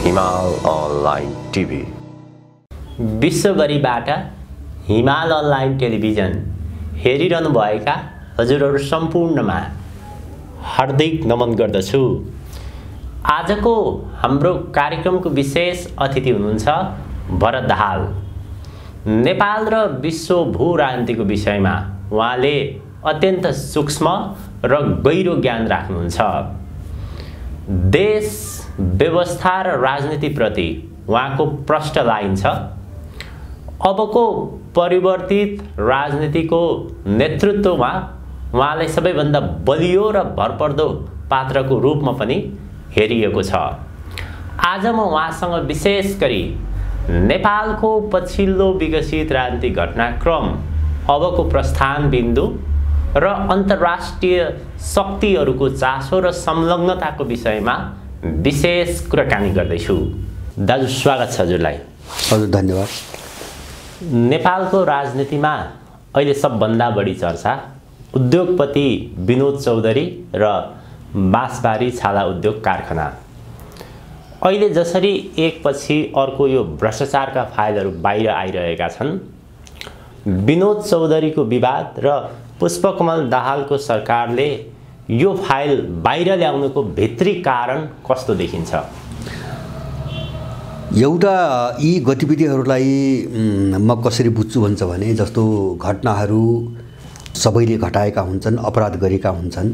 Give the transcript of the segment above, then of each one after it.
हिमाल online TV. विश्वभरिबाट हिमाल online television हेरिरहनुभएका हजुरहरू सम्पूर्णमा हार्दिक नमन गर्दछु। आजको हाम्रो कार्यक्रमको विशेष अतिथि हुनुहुन्छ भरत दाहाल। नेपाल र विश्व भू राजनीतिको विषयमा उहाँले अत्यन्त सूक्ष्म र गहिरो ज्ञान राख्नुहुन्छ। देश व्यवस्था र राजनीतिप्रति उहाँको प्रष्ट लाइन छ। अबको परिवर्तित राजनीतिको नेतृत्वमा उहाँलाई सबैभन्दा बलियो र भरपर्दो पात्रको रूपमा पनि हेरिएको छ। आज म उहाँसँग विशेष गरी नेपालको पछिल्लो विकसित राजनीतिक घटनाक्रम, अबको प्रस्थान बिन्दु र अन्तर्राष्ट्रिय शक्तिहरूको चासो र संलग्नताको विषयमा विशेष कुराकानी गर्दैछु। दाजु स्वागत छ हजुरलाई। हजुर धन्यवाद। नेपालको राजनीतिमा अहिले सबभन्दा बढी चर्चा उद्योगपति विनोद चौधरी र बाँसबारी छाला उद्योग कारखाना। अहिले जसरी एकपछि अर्को यो भ्रष्टाचारका फाइलहरू बाहिर आइरहेका छन्, विनोद चौधरीको विवाद र पुष्पकमल दाहालको सरकारले यो फाइल बाहिर ल्याउनुको भित्री कारण कस्तो देखिन्छ? एउटा यी गतिविधिहरूलाई म कसरी बुझ्छु भन्छ भने, जस्तो घटनाहरू सबैले घटाएका हुन्छन्, अपराध गरेका हुन्छन्,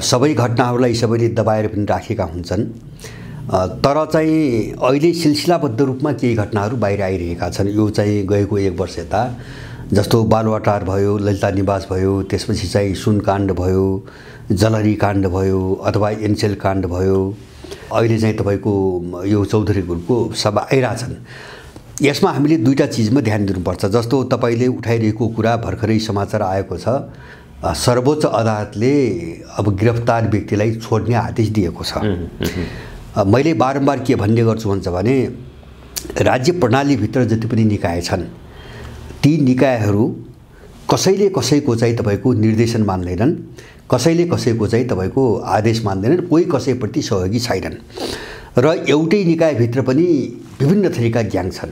सबै घटनाहरूलाई सबैले दबाएर पनि राखेका हुन्छन्, तर चाहिँ अहिले सिलसिलाबद्ध रूपमा केही घटनाहरू बाहिर आइरहेका छन्। यो चाहिँ गएको 1 वर्ष यता, जस्तो बालुवाटार भयो, ललिता निवास भयो, त्यसपछि चाहिँ सुनकाण्ड भयो, जलहरी काण्ड भयो, अथवा एनसेल काण्ड भयो, अहिले चाहिँ तपाईँको यो चौधरी ग्रुपको सब आइरहेछन्। यसमा हामीले दुईवटा चिजमा ध्यान दिनुपर्छ। जस्तो तपाईँले उठाइरहेको कुरा भर्खरै समाचार आएको छ, सर्वोच्च अदालतले अब गिरफ्तार व्यक्तिलाई छोड्ने आदेश दिएको छ। मैले बारम्बार के भन्ने गर्छु भन्छ भने, राज्य प्रणालीभित्र जति पनि निकाय छन्, ती निकायहरू कसैले कसैको चाहिँ तपाईँको निर्देशन मान्दैनन्, कसैले कसैको चाहिँ तपाईँको आदेश मान्दैनन्, कोही कसैप्रति सहयोगी छैनन्। र एउटै निकायभित्र पनि विभिन्न थरीका ग्याङ छन्।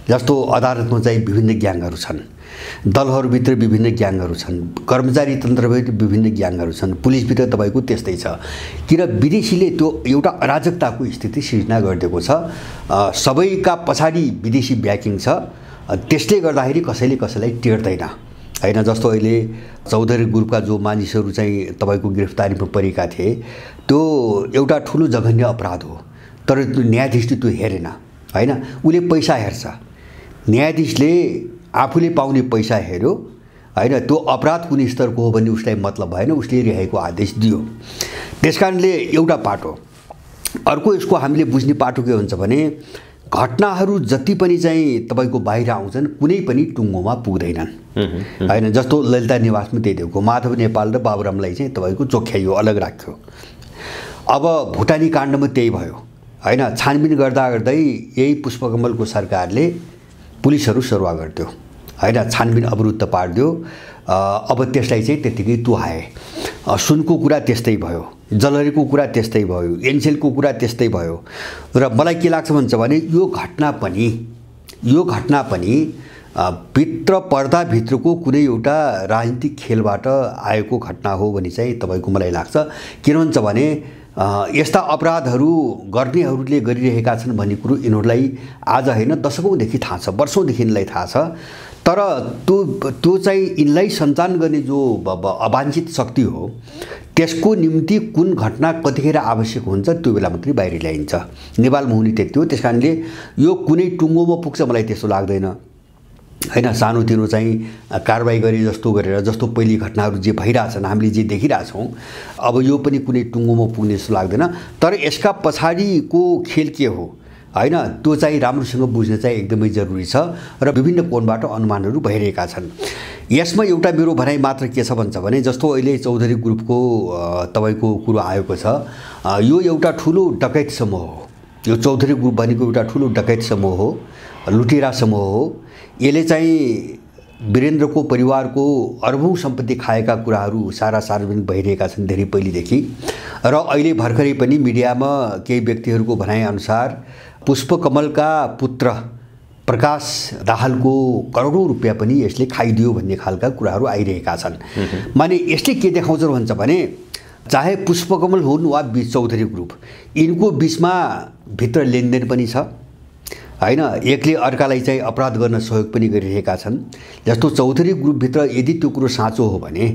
जस्तो अदालतमा चाहिँ विभिन्न ग्याङहरू छन्, दलहरूभित्र विभिन्न ग्याङहरू छन्, कर्मचारी तन्त्रभित्र विभिन्न ग्याङहरू छन्, पुलिसभित्र तपाईँको त्यस्तै छ। किन विदेशीले त्यो एउटा अराजकताको स्थिति सिर्जना गरिदिएको छ, सबैका पछाडि विदेशी ब्याकिङ छ, त्यसले गर्दाखेरि कसैले कसैलाई टेर्दैन हैन। जस्तो अहिले चौधरी ग्रुपका जो मानिसहरू चाहिँ तपाईँको गिरफ्तारीमा परेका थिए, त्यो एउटा ठुलो जघन्य अपराध हो, तर त्यो न्यायाधीशले त्यो हेरेन हैन। उसले पैसा हेर्छ, न्यायाधीशले आफूले पाउने पैसा हेर्यो हैन। त्यो अपराध कुन स्तरको हो भन्ने उसलाई मतलब भएन, उसले रिहाईको आदेश दियो। त्यसकारणले एउटा पाटो। अर्को यसको हामीले बुझ्ने पाटो के हुन्छ भने, घटनाहरू जति पनि चाहिँ तपाईँको बाहिर आउँछन् कुनै पनि टुङ्गोमा पुग्दैनन् हैन। जस्तो ललिता निवासमा त्यही दिएको, माधव नेपाल र बाबुरामलाई चाहिँ तपाईँको चोख्याइयो, अलग राख्यो। अब भुटानी काण्डमा त्यही भयो हैन। छानबिन गर्दा गर्दै यही पुष्पकमलको सरकारले पुलिसहरू सरुवा गरिदियो हैन, छानबिन अवरुद्ध पारिदियो। अब त्यसलाई चाहिँ त्यतिकै तुहाए। सुनको कुरा त्यस्तै भयो, जलहरीको कुरा त्यस्तै भयो, एनसेलको कुरा त्यस्तै भयो। र मलाई के लाग्छ भन्छ भने, यो घटना पनि भित्र पर्दाभित्रको कुनै एउटा राजनीतिक खेलबाट आएको घटना हो भने चाहिँ तपाईँको मलाई लाग्छ। किन भन्छ भने, यस्ता अपराधहरू गर्नेहरूले गरिरहेका छन् भन्ने कुरो यिनीहरूलाई आज होइन, दशकौँदेखि थाहा छ, वर्षौँदेखि यिनलाई थाहा छ। तर त्यो चाहिँ यिनलाई सञ्चालन गर्ने जो अवाञ्छित शक्ति हो, त्यसको निम्ति कुन घटना कतिखेर आवश्यक हुन्छ त्यो बेला मात्रै बाहिर ल्याइन्छ। नेपालमा हुने त्यति हो। त्यसकारणले यो कुनै टुङ्गोमा पुग्छ मलाई त्यस्तो लाग्दैन हैन। सानोतिनो चाहिँ कारबाही गरे जस्तो गरेर, जस्तो पहिले घटनाहरू जे भइरहेछन्, हामीले जे देखिरहेछौँ, अब यो पनि कुनै टुङ्गोमा पुग्ने जस्तो लाग्दैन। तर यसका पछाडिको खेल के हो हैन, त्यो चाहिँ राम्रोसँग बुझ्न चाहिँ एकदमै जरुरी छ र विभिन्न कोणबाट अनुमानहरू भइरहेका छन्। यसमा एउटा मेरो भनाइ मात्र के छ भन्छ भने, जस्तो अहिले चौधरी ग्रुपको तपाईँको कुरो आएको छ, यो एउटा ठुलो डकैत समूह हो। यो चौधरी ग्रुप भनेको एउटा ठुलो डकैत समूह हो, लुटेरा समूह हो। यसले चाहिँ वीरेन्द्रको परिवारको अर्बौं सम्पत्ति खाएका कुराहरू सारा सार्वजनिक भइरहेका छन् धेरै पहिलेदेखि र अहिले भर्खरै पनि मिडियामा केही व्यक्तिहरूको भनाइअनुसार पुष्पकमलका पुत्र प्रकाश दाहालको करोडौं रुपियाँ पनि यसले खाइदियो भन्ने खालका कुराहरू आइरहेका छन्। माने यसले के देखाउँछ भन्छ भने चाहे पुष्पकमल हुन् वा चौधरी ग्रुप यिनको बीचमा भित्र लेनदेन पनि छ हैन, एकले अर्कालाई चाहिँ अपराध गर्न सहयोग पनि गरिरहेका छन्। जस्तो चौधरी ग्रुपभित्र यदि त्यो कुरो साँचो हो भने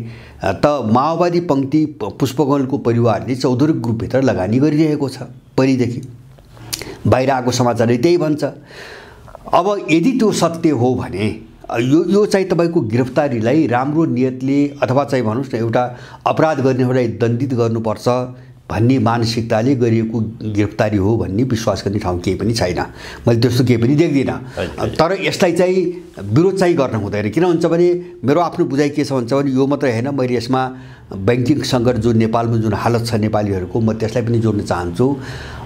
त माओवादी पंक्ति पुष्पकमलको परिवारले चौधरी ग्रुपभित्र लगानी गरिरहेको छ पहिलेदेखि, बाहिर आएको समाचारले त्यही भन्छ। अब यदि त्यो सत्य हो भने यो चाहिँ तपाईको गिरफ्तारीलाई राम्रो नियतले अथवा चाहिँ भन्नुस् न एउटा अपराध गर्नेहरूलाई दण्डित गर्नुपर्छ भन्ने मानसिकताले गरिएको गिरफ्तारी हो भन्ने विश्वास गर्ने ठाउँ केही पनि छैन। मैले त्यस्तो केही पनि देख्दिनँ। तर यसलाई चाहिँ विरोध चाहिँ गर्न हुँदैन। किन हुन्छ भने मेरो आफ्नो बुझाइ के छ भन्छ भने यो मात्रै हैन, मैले यसमा बैंकिङ सङ्कट जो नेपालमा जुन हालत छ नेपालीहरूको, म त्यसलाई पनि जोड्न चाहन्छु।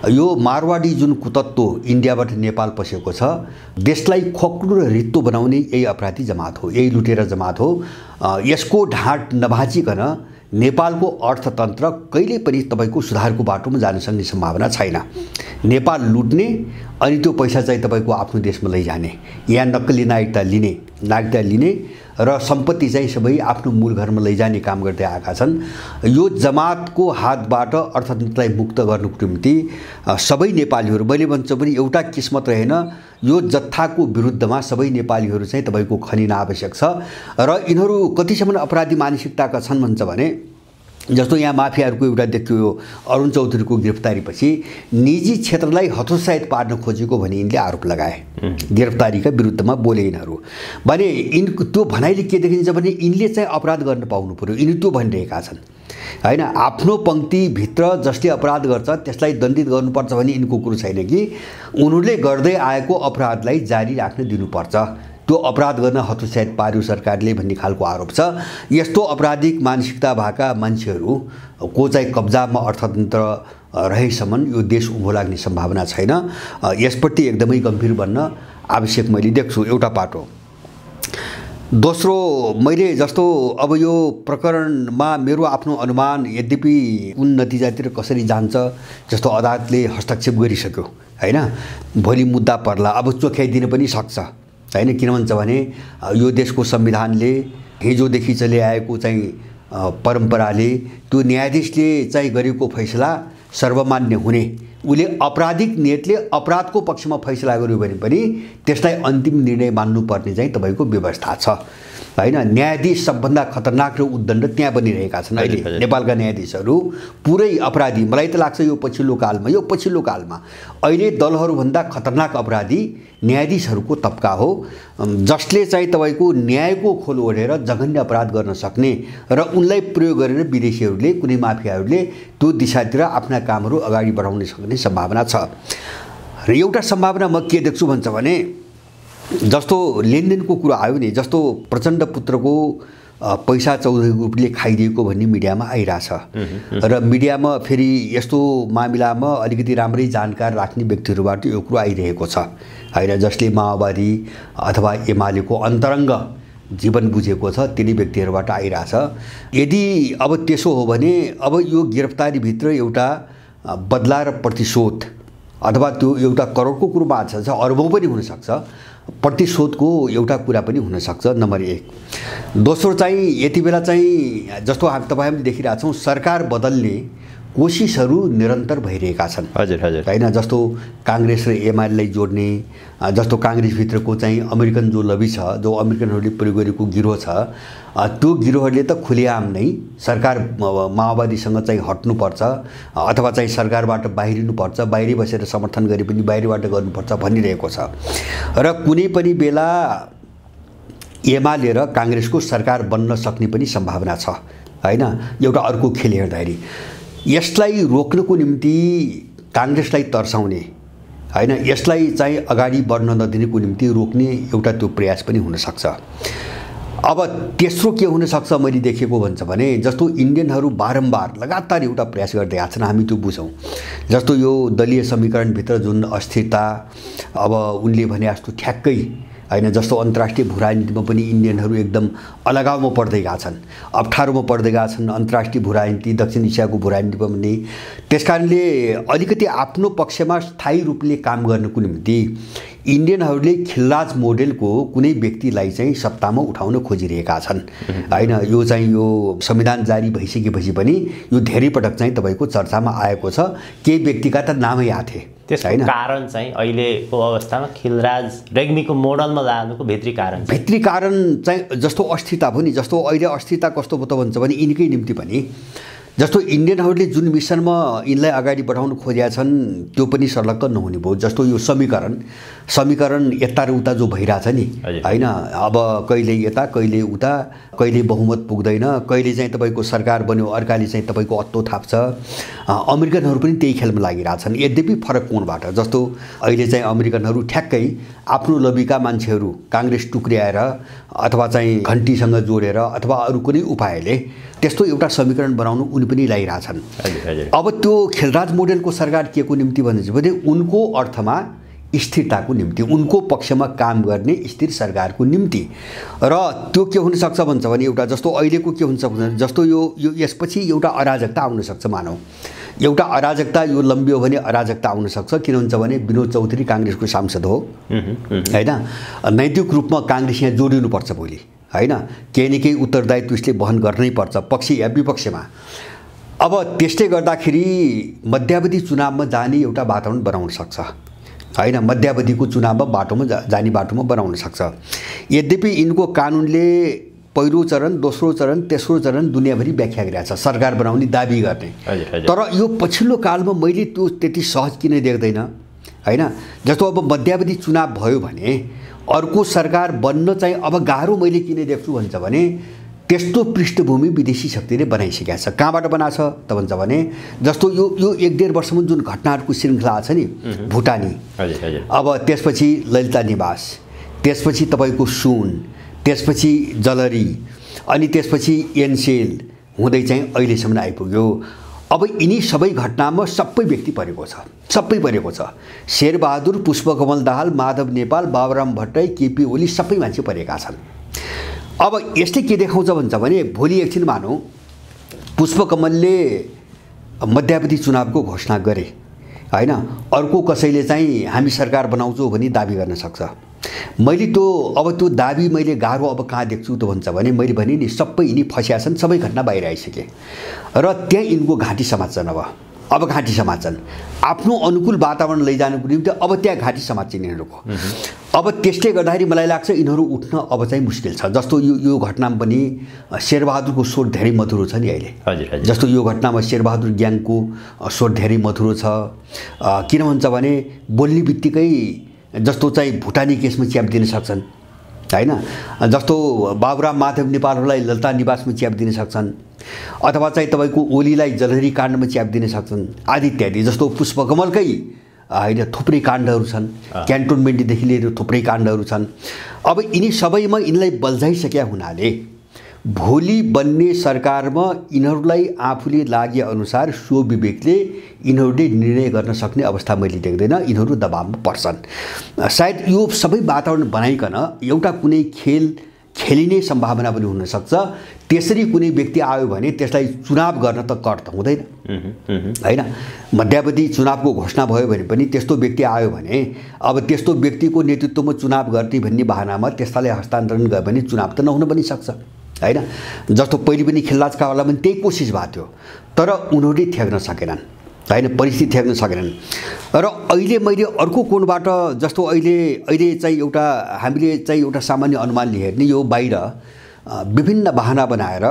यो मारवाडी जुन कुतत्व इन्डियाबाट नेपाल पसेको छ, देशलाई खोक्रो र रित्तो बनाउने यही अपराधी जमात हो, यही लुटेरा जमात हो। यसको ढाँट नभाँचिकन नेपालको अर्थतन्त्र कहिले पनि तपाईको सुधारको बाटोमा जान सक्ने सम्भावना छैन। नेपाल लुट्ने अनि त्यो पैसा चाहिँ तपाईको आफ्नो देशमा लैजाने, यहाँ नक्कली नागरिकता लिने र सम्पत्ति चाहिँ सबै आफ्नो मूल घरमा लैजाने काम गर्दै आएका छन्। यो जमातको हातबाट अर्थतन्त्रलाई मुक्त गर्नुको निम्ति सबै नेपालीहरू, मैले भन्छु पनि एउटा किस्मत रहेन, यो जत्थाको विरुद्धमा सबै नेपालीहरू चाहिँ तपाईको खनिन आवश्यक छ। र यिनीहरू कतिसम्म अपराधी मानसिकताका छन् भन्छ भने जस्तो यहाँ माफियाहरूको एउटा देखियो अरुण चौधरीको गिरफ्तारीपछि निजी क्षेत्रलाई हतोत्साहित पार्न खोजेको भनी यिनले आरोप लगाए। गिरफ्तारीका विरुद्धमा बोले यिनीहरू भने यिनको त्यो भनाइले के देखिन्छ भने यिनले चाहिँ अपराध गर्न पाउनु पर्यो, यिनी त्यो भनिरहेका छन् हैन। आफ्नो पंक्तिभित्र जसले अपराध गर्छ त्यसलाई दण्डित गर्नुपर्छ भन्ने यिनको कुरो छैन कि उनीहरूले गर्दै आएको अपराधलाई जारी राख्न दिनुपर्छ, त्यो अपराध गर्न हतोत्साहित पार्यो सरकारले भन्ने खालको आरोप छ। यस्तो अपराधिक मानसिकता भएका मान्छेहरूको चाहिँ कब्जामा अर्थतन्त्र रहेसम्म यो देश उभो लाग्ने सम्भावना छैन। यसप्रति एकदमै गम्भीर बन्न आवश्यक मैले देख्छु, एउटा पाटो। दोस्रो, मैले जस्तो अब यो प्रकरणमा मेरो आफ्नो अनुमान यद्यपि कुन नतिजातिर कसरी जान्छ, जस्तो अदालतले हस्तक्षेप गरिसक्यो हैन, भोलि मुद्दा पर्ला, अब चोख्याइदिन पनि सक्छ हैन। किन भन्छ भने यो देशको संविधानले हिजोदेखि चलिआएको चाहिँ परम्पराले त्यो न्यायाधीशले चाहिँ गरेको फैसला सर्वमान्य हुने, उसले आपराधिक नियतले अपराधको पक्षमा फैसला गर्यो भने पनि त्यसलाई अन्तिम निर्णय मान्नुपर्ने चाहिँ तपाईको व्यवस्था छ हैन। न्यायाधीश सबभन्दा खतरनाक र उद्दण्ड त्यहाँ बनिरहेका छन् अहिले नेपालका न्यायाधीशहरू, पुरै अपराधी। मलाई त लाग्छ यो पछिल्लो कालमा अहिले दलहरूभन्दा खतरनाक अपराधी न्यायाधीशहरूको तबका हो, जसले चाहिँ तपाईको न्यायको खोल ओढेर जघन्य अपराध गर्न सक्ने र उनलाई प्रयोग गरेर विदेशीहरूले, कुनै माफियाहरूले त्यो दिशातिर आफ्ना कामहरू अगाडि बढाउन सक्ने सम्भावना छ। र एउटा सम्भावना म के देख्छु भन्छ भने जस्तो लेनदेनको कुरा आयो नि, जस्तो प्रचण्ड पुत्रको पैसा चौधरी ग्रुपले खाइदिएको भन्ने मिडियामा आइरहेछ र मिडियामा फेरि यस्तो मामिलामा अलिकति राम्रै जानकार राख्ने व्यक्तिहरूबाट यो कुरो आइरहेको छ हैन, जसले माओवादी अथवा एमालेको अन्तरङ्ग जीवन बुझेको छ, तिनी व्यक्तिहरूबाट आइरहेछ। यदि अब त्यसो हो भने अब यो गिरफ्तारीभित्र एउटा बदला र प्रतिशोध अथवा त्यो एउटा करोडको कुरो बात छ, अर्बौं पनि हुनसक्छ, प्रतिशोधको एउटा कुरा पनि हुनसक्छ, नम्बर 1। दोस्रो चाहिँ यति बेला चाहिँ जस्तो तपाईँ हामीले देखिरहेछौँ सरकार बदल्ने कोसिसहरू निरन्तर भइरहेका छन्। हजुर हैन, जस्तो कांग्रेस र एमालेलाई जोड्ने, जस्तो कांग्रेसभित्रको चाहिँ अमेरिकन जो लबी छ, जो अमेरिकनहरूले प्रयोग गरेको गिरोह छ, त्यो गिरोहले त खुलेआम नै सरकार माओवादीसँग चाहिँ हट्नुपर्छ अथवा चाहिँ सरकारबाट बाहिरिनुपर्छ, बाहिरी बसेर समर्थन गरे पनि बाहिरबाट गर्नुपर्छ भनिरहेको छ। र कुनै पनि बेला एमाले र कांग्रेसको सरकार बन्न सक्ने पनि सम्भावना छ हैन। एउटा अर्को खेल हेर्दाखेरि यसलाई रोक्नको निम्ति कांग्रेसलाई तर्साउने हैन, यसलाई चाहिँ अगाडि बढ्न नदिनेको निम्ति रोक्ने एउटा त्यो प्रयास पनि हुन सक्छ। अब तेस्रो के हुन सक्छ मैले देखेको भन्छ भने जस्तो इन्डियनहरू बारम्बार लगातार एउटा प्रयास गर्दै आछन्, हामी त्यो बुझौँ। जस्तो यो दलीय समीकरणभित्र जुन अस्थिरता, अब उनले भने जस्तो ठ्याक्कै हैन। जस्तो अन्तर्राष्ट्रिय भू राजनीतिमा पनि इन्डियनहरू एकदम अलगावमा पर्दै गएका छन्, अप्ठ्यारोमा पर्दै गएका छन् अन्तर्राष्ट्रिय भू राजनीति, दक्षिण एसियाको भू राजनीतिमा पनि। त्यसकारणले अलिकति आफ्नो पक्षमा स्थायी रूपले काम गर्नको निम्ति इन्डियनहरूले खिल्लाज मोडेलको कुनै व्यक्तिलाई चाहिँ सत्तामा उठाउन खोजिरहेका छन् हैन। यो चाहिँ यो संविधान जारी भइसकेपछि पनि यो धेरै पटक चाहिँ तपाईको चर्चामा आएको छ। केही व्यक्तिका त नामै आथे। त्यसको कारण चाहिँ अहिलेको अवस्थामा खिलराज रेग्मीको मोडलमा लानुको भित्री कारण चाहिँ जस्तो अस्थिरता पनि, जस्तो अहिले अस्थिरता कस्तो त भन्छ भने यिनकै निम्ति पनि जस्तो इन्डियनहरूले जुन मिसनमा यिनलाई अगाडि बढाउन खोजेका छन् त्यो पनि संलग्न नहुने भयो। जस्तो यो समीकरण यता र उता जो भइरहेछ नि हैन, अब कहिले यता कहिले उता, कहिले बहुमत पुग्दैन, कहिले चाहिँ तपाईको सरकार बन्यो अर्काले चाहिँ तपाईको अत्तो थाप्छ। अमेरिकनहरू पनि त्यही खेलमा लागिरहेछन्, यद्यपि फरक कोणबाट। जस्तो अहिले चाहिँ अमेरिकनहरू ठ्याक्कै आफ्नो लबीका मान्छेहरू काङ्ग्रेस टुक्र्याएर अथवा चाहिँ घन्टीसँग जोडेर अथवा अरू कुनै उपायले त्यस्तो एउटा समीकरण बनाउनु उनी पनि लागिरहेछन्। अब त्यो खिलराज मोडेलको सरकार के को निम्ति भने उनको अर्थमा स्थिरताको निम्ति, उनको पक्षमा काम गर्ने स्थिर सरकारको निम्ति। र त्यो के हुन सक्छ भन्छ भने एउटा जस्तो अहिलेको के हुन्छ भने जस्तो यो यसपछि एउटा अराजकता आउन सक्छ। मानौ एउटा अराजकता यो लम्बियो भने अराजकता आउन सक्छ। किन हुन्छ भने विनोद चौधरी काङ्ग्रेसको सांसद हो हैन, नैतिक रूपमा काङ्ग्रेस यहाँ जोडिनुपर्छ भोलि हैन, केही न केही उत्तरदायित्व उसले वहन गर्नै पर्छ पक्ष या विपक्षमा। अब त्यसले गर्दाखेरि मध्यावधि चुनावमा जाने एउटा वातावरण बनाउन सक्छ हैन, मध्यावधिको चुनावमा जाने बाटोमा बनाउन सक्छ। यद्यपि यिनको कानुनले पहिलो चरण, दोस्रो चरण, तेस्रो चरण दुनियाँभरि व्याख्या गरेको छ सरकार बनाउने दाबी गर्ने। तर यो पछिल्लो कालमा मैले त्यो त्यति सहज किन देख्दैन हैन। जस्तो अब मध्यावधि चुनाव भयो भने अर्को सरकार बन्न चाहिँ अब गाह्रो मैले किन देख्छु भन्छ भने त्यस्तो पृष्ठभूमि विदेशी शक्तिले बनाइसकेको छ। कहाँबाट बनाछ त भन्छ भने जस्तो यो 1-1.5 वर्षमा जुन घटनाहरूको श्रृङ्खला छ नि, भुटानी, अब त्यसपछि ललिता निवास, त्यसपछि तपाईँको सुन, त्यसपछि जलरी, अनि त्यसपछि एनसेल हुँदै चाहिँ अहिलेसम्म आइपुग्यो। अब यिनी सबै घटनामा सबै व्यक्ति परेको छ। शेरबहादुर, पुष्पकमल दाहाल, माधव नेपाल, बाबुराम भट्टराई, केपी ओली सबै मान्छे परेका छन्। अब यसले के देखाउँछ भन्छ भने भोलि एकछिन मानौ पुष्पकमलले मध्यावधि चुनावको घोषणा गरे हैन, अर्को कसैले चाहिँ हामी सरकार बनाउँछौँ भनी दाबी गर्न सक्छ। मैले त्यो दाबी मैले गाह्रो अब कहाँ देख्छु त भन्छ भने मैले भने नि सबै यिनी फस्या छन्, सबै घटना बाहिर आइसके र त्यहाँ यिनको घाँटी समात्छन्। अब घाँटी समात्छन् आफ्नो अनुकूल वातावरण लैजानुको निम्ति। अब त्यहाँ घाँटी समात्छन् यिनीहरूको। अब त्यसले गर्दाखेरि मलाई लाग्छ यिनीहरू उठ्न अब चाहिँ मुस्किल छ। जस्तो यो घटनामा पनि शेरबहादुरको स्वर धेरै मधुरो छ नि अहिले। जस्तो यो घटनामा शेरबहादुर ग्याङको स्वर धेरै मधुरो छ। किन भन्छ भने बोल्ने बित्तिकै जस्तो चाहिँ भुटानी केसमा च्याप दिन सक्छन् हैन, जस्तो बाबुराम माधव नेपालहरूलाई ललिता निवासमा च्याप दिन सक्छन्, अथवा चाहिँ तपाईँको ओलीलाई जलहरी काण्डमा च्याप दिन सक्छन् आदि इत्यादि। जस्तो पुष्पकमलकै होइन थुप्रै काण्डहरू छन्, क्यान्टोनमेन्टदेखि लिएर थुप्रै काण्डहरू छन्। अब यिनी सबैमा यिनलाई बल्झाइसकेका हुनाले भोलि बन्ने सरकारमा यिनीहरूलाई आफूले लागे अनुसार स्वविवेकले यिनीहरूले निर्णय गर्न सक्ने अवस्था मैले देख्दैन। यिनीहरू दबावमा पर्छन्। सायद यो सबै वातावरण बनाइकन एउटा कुनै खेल खेलिने सम्भावना पनि हुनसक्छ। त्यसरी कुनै व्यक्ति आयो भने त्यसलाई चुनाव गर्न त कर त हुँदैन हैन। मध्यावधि चुनावको घोषणा भयो भने पनि त्यस्तो व्यक्ति आयो भने अब त्यस्तो व्यक्तिको नेतृत्वमा चुनाव गर्ने भन्ने बहानामा त्यसलाई हस्तान्तरण गयो भने चुनाव त नहुन पनि सक्छ हैन। जस्तो पहिले पनि खिल्लाजका वाला पनि त्यही कोसिस भएको थियो, तर उनीहरूले थ्याक्न सकेनन् हैन, परिस्थिति थ्याक्न सकेनन्। र अहिले मैले अर्को कोणबाट जस्तो अहिले चाहिँ हामीले चाहिँ एउटा सामान्य अनुमानले हेर्ने यो बाहिर विभिन्न बहाना बनाएर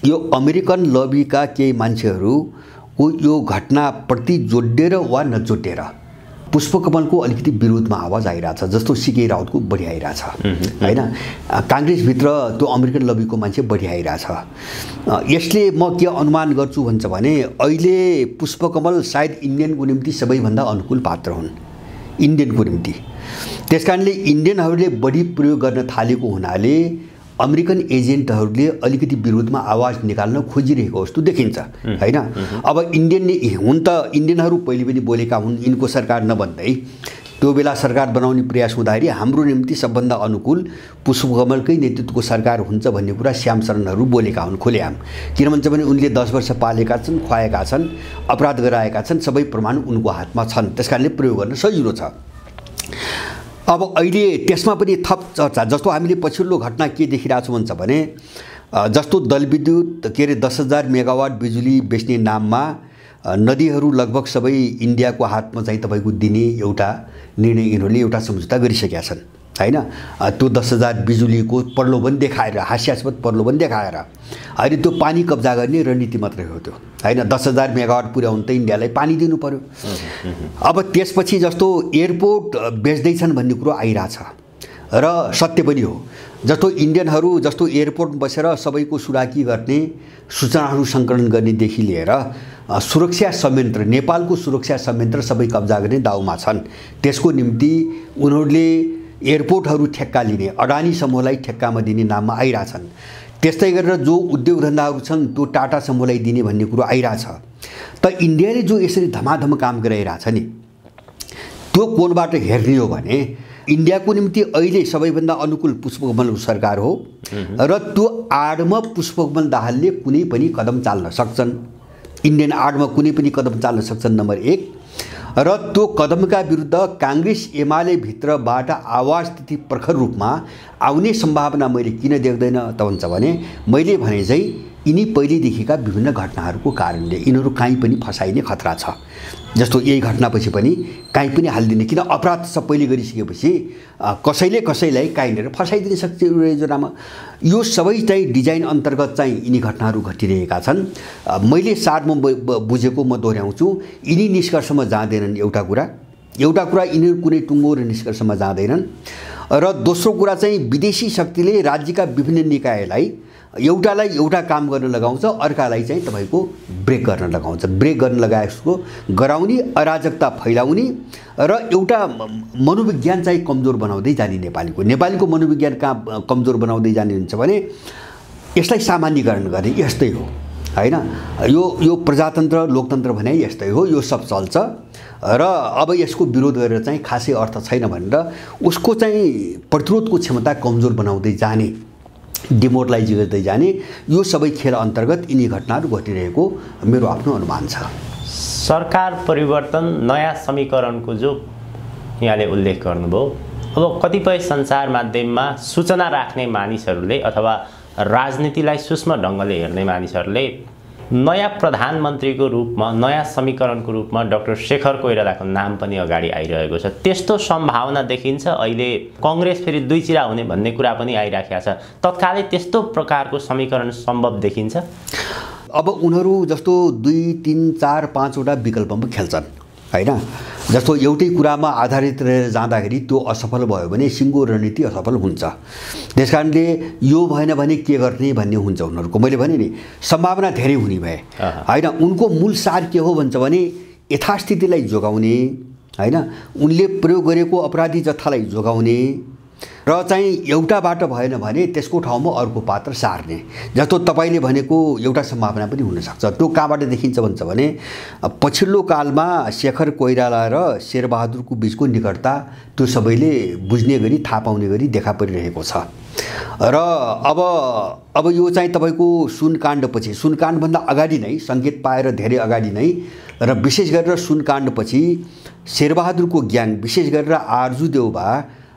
यो अमेरिकन लबीका केही मान्छेहरूको यो घटनाप्रति जोडिएर वा नजोडिएर पुष्पकमलको अलिकति विरोधमा आवाज आइरहेछ। जस्तो सीके राउतको बढी आइरहेछ हैन, काङ्ग्रेसभित्र त्यो अमेरिकन लबीको मान्छे बढी आइरहेछ। यसले म के अनुमान गर्छु भन्छ भने अहिले पुष्पकमल सायद इन्डियनको निम्ति सबैभन्दा अनुकूल पात्र हुन् इन्डियनको निम्ति। त्यसकारणले इन्डियनहरूले बढी प्रयोग गर्न थालेको हुनाले अमेरिकन एजेन्टहरूले अलिकति विरोधमा आवाज निकाल्न खोजिरहेको जस्तो देखिन्छ हैन। अब इन्डियनहरू पहिले पनि बोलेका हुन् यिनको सरकार नबन्दै त्यो बेला सरकार बनाउने प्रयास हुँदाखेरि हाम्रो निम्ति सबभन्दा अनुकूल पुष्पकमलकै नेतृत्वको सरकार हुन्छ भन्ने कुरा श्याम शरणहरू बोलेका हुन् खुलेआम। किन भन्छ भने उनले 10 वर्ष पालेका छन्, खुवाएका छन्, अपराध गराएका छन्, सबै प्रमाण उनको हातमा छन्, त्यसकारणले प्रयोग गर्न सजिलो छ। अब अहिले त्यसमा पनि थप चर्चा, जस्तो हामीले पछिल्लो घटना के देखिरहेको छौँ भन्छ भने जस्तो जलविद्युत के अरे 10,000 मेगावाट बिजुली बेच्ने नाममा नदीहरू लगभग सबै इन्डियाको हातमा चाहिँ तपाईँको दिने एउटा निर्णय यिनीहरूले एउटा सम्झौता गरिसकेका छन् हैन। त्यो 10,000 बिजुलीको प्रलोभन देखाएर, हास्यास्पद प्रलोभन देखाएर अहिले त्यो पानी कब्जा गर्ने रणनीति मात्रै हो त्यो हैन। 10,000 मेगावाट पुर्याउनु त इन्डियालाई पानी दिनु पर्यो। अब त्यसपछि जस्तो एयरपोर्ट बेच्दैछन् भन्ने कुरो आइरहेछ र सत्य पनि हो। जस्तो इन्डियनहरू जस्तो एयरपोर्टमा बसेर सबैको सुराकी गर्ने, सूचनाहरू सङ्कलन गर्नेदेखि लिएर सुरक्षा संयन्त्र, नेपालको सुरक्षा संयन्त्र सबै कब्जा गर्ने दाउमा छन्। त्यसको निम्ति उनीहरूले एयरपोर्टहरू ठेक्का लिने, अडानी समूहलाई ठेक्कामा दिने नाममा आइरहेछन्। त्यस्तै गरेर जो उद्योग धन्दाहरू छन् त्यो टाटा समूहलाई दिने भन्ने कुरो आइरहेछ। त इन्डियाले जो यसरी धमाधम काम गरिरहेछ नि, त्यो कोणबाट हेर्ने हो भने इन्डियाको निम्ति अहिले सबैभन्दा अनुकूल पुष्पकमल सरकार हो र त्यो आडमा पुष्पकमल दाहालले कुनै पनि कदम चाल्न सक्छन्। इन्डियन आडमा कुनै पनि कदम चाल्न सक्छन् नम्बर 1। र त्यो कदमका विरुद्ध काङ्ग्रेस एमाले भित्रबाट आवाज त्यति प्रखर रूपमा आउने सम्भावना मैले किन देख्दैन त भन्छ भने मैले भने चाहिँ यिनी पहिलेदेखिका विभिन्न घटनाहरूको कारणले यिनीहरू कहीँ पनि फसाइने खतरा छ। जस्तो यही घटनापछि पनि कहीँ पनि हालिदिने, किन अपराध सबैले गरिसकेपछि कसैले कसैलाई कहीँनिर फसाइदिन सक्छ योजनामा। यो सबै चाहिँ डिजाइन अन्तर्गत चाहिँ यिनी घटनाहरू घटिरहेका छन्। मैले सारमा बुझेको म दोहोऱ्याउँछु, यिनी निष्कर्षमा जाँदैनन्। एउटा कुरा यिनीहरू कुनै टुङ्गो र निष्कर्षमा जाँदैनन्। र दोस्रो कुरा चाहिँ विदेशी शक्तिले राज्यका विभिन्न निकायलाई एउटालाई एउटा काम गर्न लगाउँछ, अर्कालाई चाहिँ तपाईँको ब्रेक गर्न लगाउँछ। ब्रेक गर्न लगाएको गराउने, अराजकता फैलाउने र एउटा मनोविज्ञान चाहिँ कमजोर बनाउँदै जाने। नेपालीको मनोविज्ञान कहाँ कमजोर बनाउँदै जाने हुन्छ भने यसलाई सामान्यीकरण गर्ने यस्तै हो हैन। यो प्रजातन्त्र लोकतन्त्र भने यस्तै हो, यो सब चल्छ र अब यसको विरोध गरेर चाहिँ खासै अर्थ छैन भनेर उसको चाहिँ प्रतिरोधको क्षमता कमजोर बनाउँदै जाने, डिमोरलाइज गर्दै जाने, यो सबै खेल अन्तर्गत यिनी घटनाहरू घटिरहेको मेरो आफ्नो अनुमान छ। सरकार परिवर्तन, नयाँ समीकरणको जो यहाँले उल्लेख गर्नुभयो, अब कतिपय सञ्चार माध्यममा सूचना राख्ने मानिसहरूले अथवा राजनीतिलाई सूक्ष्म ढङ्गले हेर्ने मानिसहरूले नयाँ प्रधानमन्त्रीको रूपमा, नयाँ समीकरणको रूपमा डाक्टर शेखर कोइरालाको नाम पनि अगाडि आइरहेको छ। त्यस्तो सम्भावना देखिन्छ। अहिले कांग्रेस फेरि दुई चिरा हुने भन्ने कुरा पनि आइराखेको छ। तत्कालै त्यस्तो प्रकारको समीकरण सम्भव देखिन्छ। अब उनीहरू जस्तो 2, 3, 4, 5 वटा विकल्पमा खेल्छन् हैन। जस्तो एउटै कुरामा आधारित रहेर जाँदाखेरि त्यो असफल भयो भने सिङ्गो रणनीति असफल हुन्छ। त्यसकारणले यो भएन भने के गर्ने भन्ने हुन्छ उनीहरूको। मैले भने नि सम्भावना धेरै हुने भए हैन। उनको मूल सार के हो भन्छ भने यथास्थितिलाई जोगाउने हैन, उनले प्रयोग गरेको अपराधी जत्थालाई जोगाउने र चाहिँ एउटा बाटो भएन भने त्यसको ठाउँमा अर्को पात्र सार्ने। जस्तो तपाईले भनेको एउटा सम्भावना पनि हुन सक्छ। त्यो कहाँबाट देखिन्छ भन्छ भने पछिल्लो कालमा शेखर कोइराला र शेरबहादुरको बीचको निकटता त्यो सबैले बुझ्ने गरी, थाहा पाउने गरी देखा परिरहेको छ। र अब यो चाहिँ तपाईको सुनकाण्डपछि, सुनकाण्डभन्दा अगाडि नै सङ्केत पाएर धेरै अगाडि नै र विशेष गरेर सुनकाण्डपछि शेरबहादुरको ग्याङ, विशेष गरेर आरजु देउबा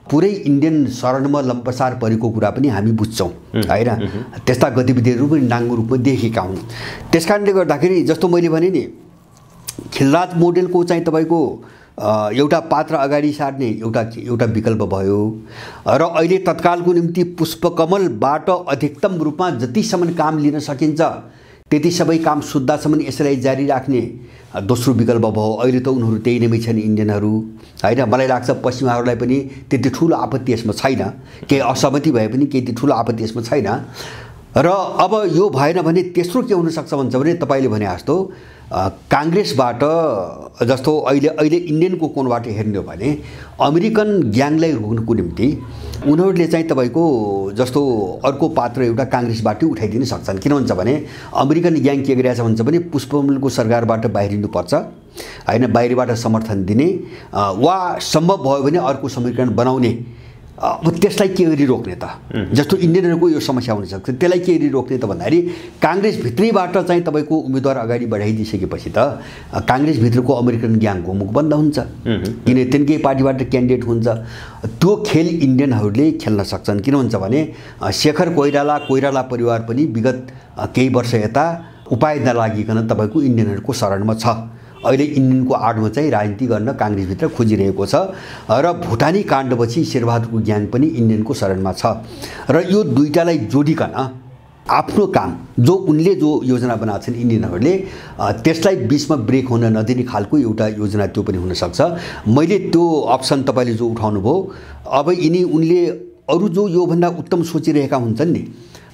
पुरै इन्डियन शरणमा लम्पसार परेको कुरा पनि हामी बुझ्छौँ हैन। त्यस्ता गतिविधिहरू पनि नाङ्गो रूपमा देखेका हुन्। त्यसकारणले गर्दाखेरि जस्तो मैले भने नि खिलराज मोडेलको चाहिँ तपाईको एउटा पात्र अगाडि सार्ने एउटा विकल्प भयो र अहिले तत्कालको निम्ति पुष्पकमलबाट अधिकतम रूपमा जतिसम्म काम लिन सकिन्छ त्यति सबै काम सुत्दासम्म यसलाई जारी राख्ने दोस्रो विकल्प भयो। अहिले त उनीहरू त्यही नै छन् इन्डियनहरू हैन। मलाई लाग्छ पश्चिमाहरूलाई पनि त्यति ठुलो आपत्ति यसमा छैन, केही असहमति भए पनि त्यति ठुलो आपत्ति यसमा छैन। र अब यो भएन भने तेस्रो के हुनसक्छ भन्छ भने तपाईँले भने जस्तो काङ्ग्रेसबाट जस्तो अहिले इन्डियनको कोणबाट हेर्ने हो भने अमेरिकन ग्याङलाई रोक्नुको निम्ति उनीहरूले चाहिँ तपाईँको जस्तो अर्को पात्र एउटा काङ्ग्रेसबाटै उठाइदिन सक्छन्। किन भन्छ भने अमेरिकन ग्याङ के गरिरहेछ भन्छ भने पुष्पकमलको सरकारबाट बाहिरिनुपर्छ होइन, बाहिरबाट समर्थन दिने वा सम्भव भयो भने अर्को समीकरण बनाउने। अब त्यसलाई के गरी रोक्ने त? जस्तो इन्डियनहरूको यो समस्या हुनसक्छ, त्यसलाई के गरी रोक्ने त भन्दाखेरि काङ्ग्रेसभित्रैबाट चाहिँ तपाईँको उम्मेदवार अगाडि बढाइदिइसकेपछि त काङ्ग्रेसभित्रको अमेरिकन ग्याङको मुख बन्द हुन्छ, किन तिनकै पार्टीबाट क्यान्डिडेट हुन्छ। त्यो खेल इन्डियनहरूले खेल्न सक्छन्। किन भन्छ भने शेखर कोइराला परिवार पनि विगत केही वर्ष यता उपाय नलागिकन तपाईँको इन्डियनहरूको शरणमा छ। अहिले इन्डियनको आडमा चाहिँ राजनीति गर्न काङ्ग्रेसभित्र खोजिरहेको छ र भुटानी काण्डपछि शेरबहादुरको ग्याङ पनि इन्डियनको शरणमा छ। र यो दुईटालाई जोडिकन आफ्नो काम उनले जो योजना बनाएको छन् इन्डियनहरूले त्यसलाई बिचमा ब्रेक हुन नदिने खालको एउटा योजना त्यो पनि हुनसक्छ। मैले त्यो अप्सन तपाईँले जो उठाउनु भयो, अब उनले अरू जो योभन्दा उत्तम सोचिरहेका हुन्छन् नि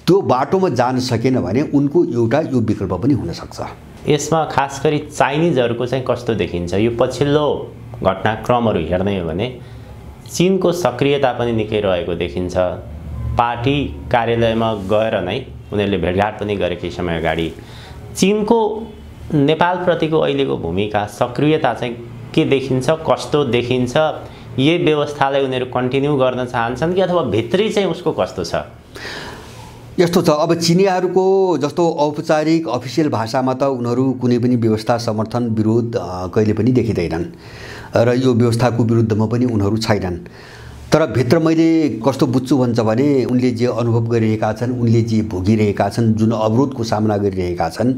त्यो बाटोमा जान सकेन भने उनको एउटा यो विकल्प पनि हुनसक्छ। यसमा खास गरी चाइनिजहरूको चाहिँ कस्तो देखिन्छ? यो पछिल्लो घटनाक्रमहरू हेर्ने हो भने चीनको सक्रियता पनि निकै रहेको देखिन्छ। पार्टी कार्यालयमा गएर नै उनीहरूले भेटघाट पनि गरे केही समय अगाडि। चीनको नेपालप्रतिको अहिलेको भूमिका सक्रियता चाहिँ के देखिन्छ, कस्तो देखिन्छ? यही व्यवस्थालाई उनीहरू कन्टिन्यू गर्न चाहन्छन् कि अथवा भित्री चाहिँ उसको कस्तो छ? यस्तो छ, अब चिनियाहरूको जस्तो औपचारिक अफिसियल भाषामा त उनीहरू कुनै पनि व्यवस्था समर्थन विरोध कहिले पनि देखिँदैनन् र यो व्यवस्थाको विरुद्धमा पनि उनीहरू छैनन्। तर भित्र मैले कस्तो बुझ्छु भन्छ भने उनले जे अनुभव गरिरहेका छन्, उनले जे भोगिरहेका छन्, जुन अवरोधको सामना गरिरहेका छन्,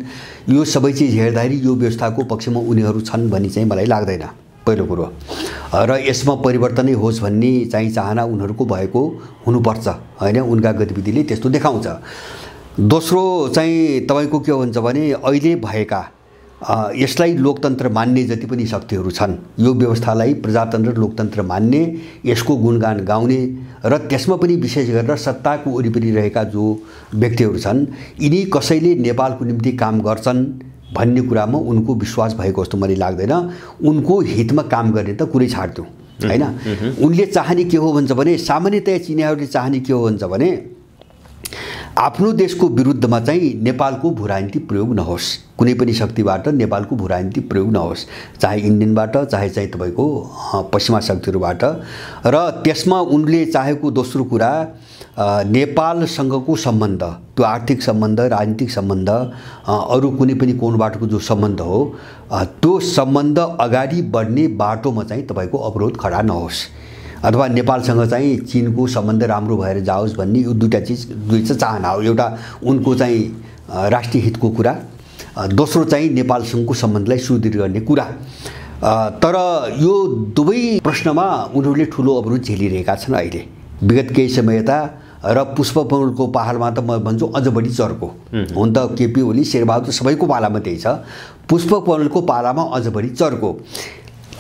यो सबै चिज हेर्दाखेरि यो व्यवस्थाको पक्षमा उनीहरू छन् भन्ने चाहिँ मलाई लाग्दैन पहिलो कुरो। र यसमा परिवर्तनै होस् भन्ने चाहिँ चाहना उनीहरूको भएको हुनुपर्छ होइन, उनका गतिविधिले त्यस्तो देखाउँछ। दोस्रो चाहिँ तपाईँको के भन्छ भने अहिले भएका यसलाई लोकतन्त्र मान्ने जति पनि शक्तिहरू छन्, यो व्यवस्थालाई प्रजातन्त्र लोकतन्त्र मान्ने, यसको गुणगान गाउने र त्यसमा पनि विशेष गरेर सत्ताको वरिपरि रहेका जो व्यक्तिहरू छन्, यिनी कसैले नेपालको निम्ति काम गर्छन् भन्ने कुरामा उनको विश्वास भएको जस्तो मलाई लाग्दैन। उनको हितमा काम गर्ने त कुरै छाड्थ्यो होइन। उनले चाहने के हो भन्छ भने सामान्यतया चिनियाहरूले चाहने के हो भन्छ भने आफ्नो देशको विरुद्धमा चाहिँ नेपालको भू राजनीति प्रयोग नहोस्, कुनै पनि शक्तिबाट नेपालको भू राजनीति प्रयोग नहोस्, चाहे इन्डियनबाट चाहे चाहिँ तपाईँको पश्चिमा शक्तिहरूबाट। र त्यसमा उनले चाहेको दोस्रो कुरा नेपालसँगको सम्बन्ध, त्यो आर्थिक सम्बन्ध, राजनीतिक सम्बन्ध, अरू कुनै पनि कोणबाटको जो सम्बन्ध हो त्यो सम्बन्ध अगाडि बढ्ने बाटोमा चाहिँ तपाईँको अवरोध खडा नहोस् अथवा नेपालसँग चाहिँ चीनको सम्बन्ध राम्रो भएर जाओस् भन्ने यो दुई चाहिँ चाहना हो। एउटा उनको चाहिँ राष्ट्रिय हितको कुरा, दोस्रो चाहिँ नेपालसँगको सम्बन्धलाई सुदृढ गर्ने कुरा। तर यो दुवै प्रश्नमा उनीहरूले ठुलो अवरोध झेलिरहेका छन् अहिले विगत केही समय यता। र पुष्पकमलको पाहाडमा त म भन्छु अझ बढी चर्को हुन त केपी ओली शेरबहादुर सबैको पालामा त्यही छ, पुष्पकमलको पालामा अझ बढी चर्को।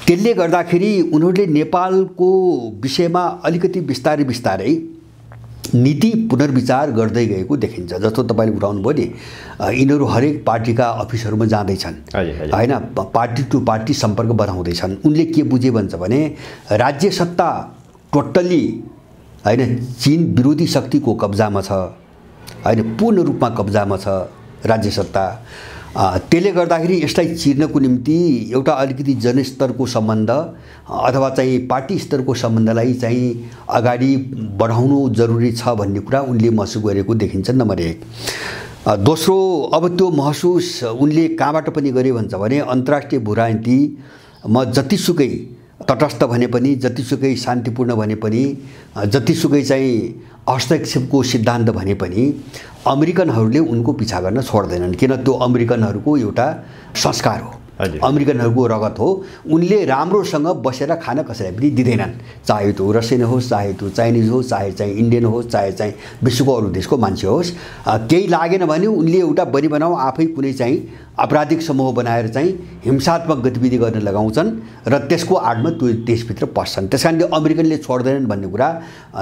त्यसले गर्दाखेरि उनीहरूले नेपालको विषयमा अलिकति बिस्तारै नीति पुनर्विचार गर्दै गएको देखिन्छ। जस्तो तपाईँले उठाउनु भयो नि, यिनीहरू हरेक पार्टीका अफिसहरूमा जाँदैछन् होइन, पार्टी टु पार्टी सम्पर्क बनाउँदैछन्। उनले के बुझे भन्छ भने राज्य सत्ता टोटल्ली होइन चीन विरोधी शक्तिको कब्जामा छ होइन, पूर्ण रूपमा कब्जामा छ राज्य सत्ता। त्यसले गर्दाखेरि यसलाई चिर्नको निम्ति एउटा अलिकति जनस्तरको सम्बन्ध अथवा चाहिँ पार्टी स्तरको सम्बन्धलाई चाहिँ अगाडि बढाउनु जरुरी छ भन्ने कुरा उनले महसुस गरेको देखिन्छ नम्बर 1। दोस्रो, अब त्यो महसुस उनले कहाँबाट पनि गरे भन्छ भने अन्तर्राष्ट्रिय भू राजनीतिमा जतिसुकै तटस्थ भने पनि, जतिसुकै शान्तिपूर्ण भने पनि, जतिसुकै चाहिँ हस्तक्षेपको सिद्धान्त भने पनि अमेरिकनहरूले उनको पिछा गर्न छोड्दैनन्। किन? त्यो अमेरिकनहरूको एउटा संस्कार हो अमेरिकनहरूको रगत हो। उनले राम्रोसँग बसेर खान कसैलाई पनि दिँदैनन्, चाहे त्यो रसियन होस्, चाहे त्यो चाइनिज होस्, चाहे चाहिँ इन्डियन होस्, चाहे चाहिँ विश्वको अरू देशको मान्छे होस्। केही लागेन भने उनले एउटा बनी बनाऊ आफै कुनै चाहिँ आपराधिक समूह बनाएर चाहिँ हिंसात्मक गतिविधि गर्न लगाउँछन् र त्यसको आडमा त्यो देशभित्र पस्छन्। त्यस कारणले अमेरिकनले छोड्दैनन् भन्ने कुरा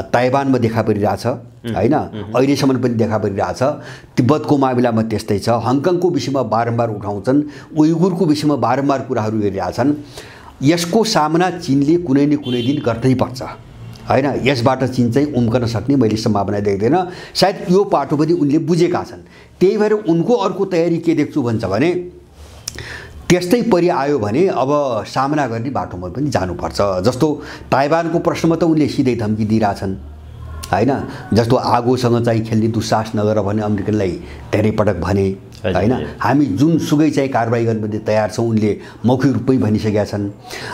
ताइवानमा देखा परिरहेछ होइन, अहिलेसम्म पनि देखा परिरहेछ। तिब्बतको मामिलामा त्यस्तै छ। हङकङको विषयमा बारम्बार उठाउँछन्, उइगुरको विषयमा बारम्बार कुराहरू गरिरहेछन्। यसको सामना चीनले कुनै न कुनै दिन गर्नै पर्छ होइन। यसबाट चीन चाहिँ उम्कन सक्ने मैले सम्भावना देख्दैन। सायद यो पाटो पनि उनले बुझेका छन्। त्यही भएर उनको अर्को तयारी के देख्छु भन्छ भने त्यस्तै परि आयो भने अब सामना गर्ने बाटोमा पनि जानुपर्छ। जस्तो ताइवानको प्रश्नमा त उनले सिधै धम्की दिइरहेछन् होइन। जस्तो आगोसँग चाहिँ खेल्ने दुस्साहस नगर भने अमेरिकनलाई धेरै पटक भने होइन। हामी जुनसुकै चाहिँ कारबाही गर्न तयार छौँ उनले मौखिक रूपमै भनिसकेका छन्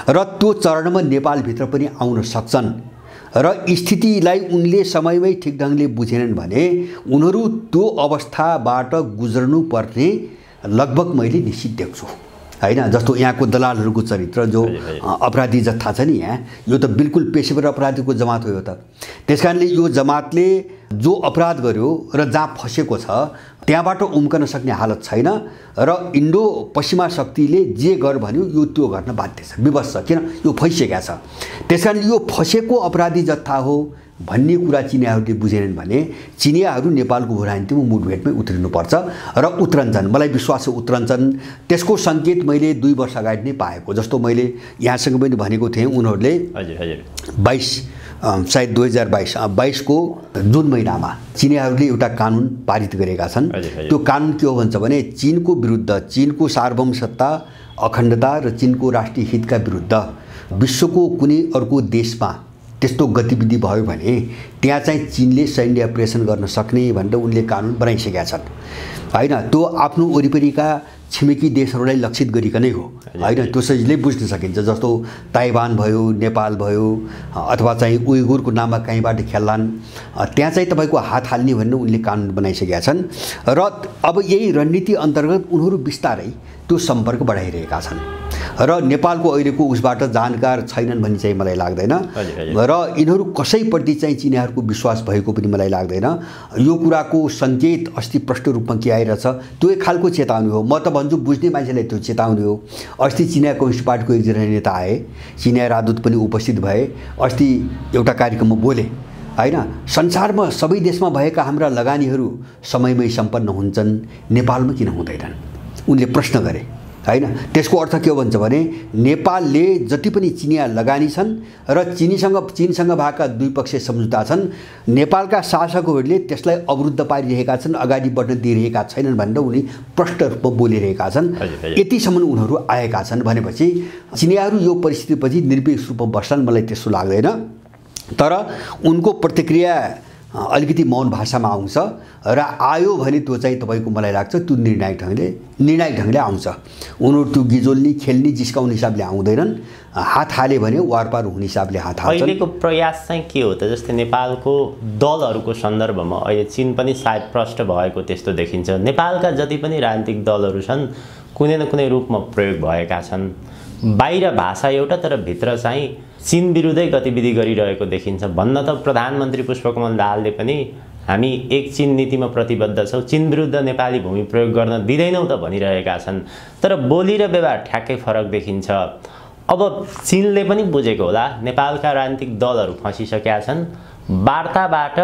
र त्यो चरणमा नेपालभित्र पनि आउन सक्छन् र स्थितिलाई उनले समयमै ठिक ढङ्गले बुझेनन् भने उनीहरू त्यो अवस्थाबाट गुज्रनु पर्ने लगभग मैले निश्चित देख्छु होइन। जस्तो यहाँको दलालहरूको चरित्र जो अपराधी जत्था छ नि, यहाँ यो त बिल्कुल पेशेवर अपराधीको जमात हो यो त। त्यस कारणले यो जमातले जो अपराध गर्यो र जहाँ फसेको छ त्यहाँबाट उम्कन सक्ने हालत छैन र इन्डो पश्चिमा शक्तिले जे गर भन्यो यो त्यो गर्न बाध्य छ, विवश छ, किन यो फैसकेका छ। त्यस कारण यो फसेको अपराधी जत्था हो भन्ने कुरा चिनियाहरूले बुझेनन् भने चिनियाहरू नेपालको भूराजनीतिमा मुठभेडमै उत्रिनुपर्छ र उत्रन्छन्। मलाई विश्वास छ उत्रन्छन्। त्यसको सङ्केत मैले 2 वर्ष अगाडि नै पाएको। जस्तो मैले यहाँसँग पनि भनेको थिएँ, उनीहरूले 2022 को जुन महिनामा चिनियाहरूले एउटा कानुन पारित गरेका छन्। त्यो कानुन के हो भन्छ भने चीनको विरुद्ध, चीनको सार्वभौम सत्ता, अखण्डता र चीनको राष्ट्रिय हितका विरुद्ध विश्वको कुनै अर्को देशमा त्यस्तो गतिविधि भयो भने त्यहाँ चाहिँ चीनले सैन्य अपरेसन गर्न सक्ने भनेर उनले कानुन बनाइसकेका छन् होइन। त्यो आफ्नो वरिपरिका छिमेकी देशहरूलाई लक्षित गरिकनै हो होइन। त्यो सजिलै बुझ्न सकिन्छ। जस्तो ताइवान भयो, नेपाल भयो, अथवा चाहिँ उइगुरको नाममा कहीँबाट खेल्लान्, त्यहाँ चाहिँ तपाईँको हात हाल्ने भनेर उनले कानुन बनाइसकेका छन् र अब यही रणनीति अन्तर्गत उनीहरू बिस्तारै त्यो सम्पर्क बढाइरहेका छन् र नेपालको अहिलेको उसबाट जानकार छैनन् भन्ने चाहिँ मलाई लाग्दैन र यिनीहरू कसैप्रति चाहिँ चिनियाहरूको विश्वास भएको पनि मलाई लाग्दैन। यो कुराको सङ्केत अस्ति प्रष्ट रूपमा के आइरहेछ त्यो एक खालको चेतावनी हो। म त भन्छु बुझ्ने मान्छेलाई त्यो चेतावनी हो। अस्ति चिनिया कम्युनिस्ट पार्टीको एकजना नेता आए, चिनिया राजदूत पनि उपस्थित भए, अस्ति एउटा कार्यक्रममा बोले होइन। संसारमा सबै देशमा भएका हाम्रा लगानीहरू समयमै सम्पन्न हुन्छन्, नेपालमा किन हुँदैनन् उनले प्रश्न गरे होइन। त्यसको अर्थ के हो भन्छ भने नेपालले जति पनि चिनिया लगानी छन् र चीनसँग भएका द्विपक्षीय सम्झौता छन्, नेपालका शासकहरूले त्यसलाई अवरुद्ध पारिरहेका छन्, अगाडि बढ्न दिइरहेका छैनन् भनेर उनी प्रष्ट रूपमा बोलिरहेका छन्। यतिसम्म उनीहरू आएका छन् भनेपछि चिनियाहरू यो परिस्थितिपछि निर्भीक रूपमा बस्छन् मलाई त्यस्तो लाग्दैन। तर उनको प्रतिक्रिया अलिकति मौन भाषामा आउँछ र आयो भने त्यो चाहिँ तपाईँको मलाई लाग्छ त्यो निर्णायक ढङ्गले आउँछ। उनीहरू त्यो गिजोल्ने खेल्ने जिस्काउने हिसाबले आउँदैनन्। हात हाले भने वारपार हुने हिसाबले हात हाल्छन्। अहिलेको प्रयास चाहिँ के हो त? जस्तै नेपालको दलहरूको सन्दर्भमा अहिले चीन पनि सायद प्रष्ट भएको त्यस्तो देखिन्छ। नेपालका जति पनि राजनीतिक दलहरू छन् कुनै न कुनै रूपमा प्रयोग भएका छन्। बाहिर भाषा एउटा तर भित्र चाहिँ चीन विरुद्धै गतिविधि गरिरहेको देखिन्छ। भन्न त प्रधानमन्त्री पुष्पकमल दाहालले पनि हामी एक चीन नीतिमा प्रतिबद्ध छौँ, चीन विरुद्ध नेपाली भूमि प्रयोग गर्न दिँदैनौँ त भनिरहेका छन्। तर बोली र व्यवहार ठ्याक्कै फरक देखिन्छ। अब चीनले पनि बुझेको होला नेपालका राजनीतिक दलहरू फँसिसकेका छन्, वार्ताबाट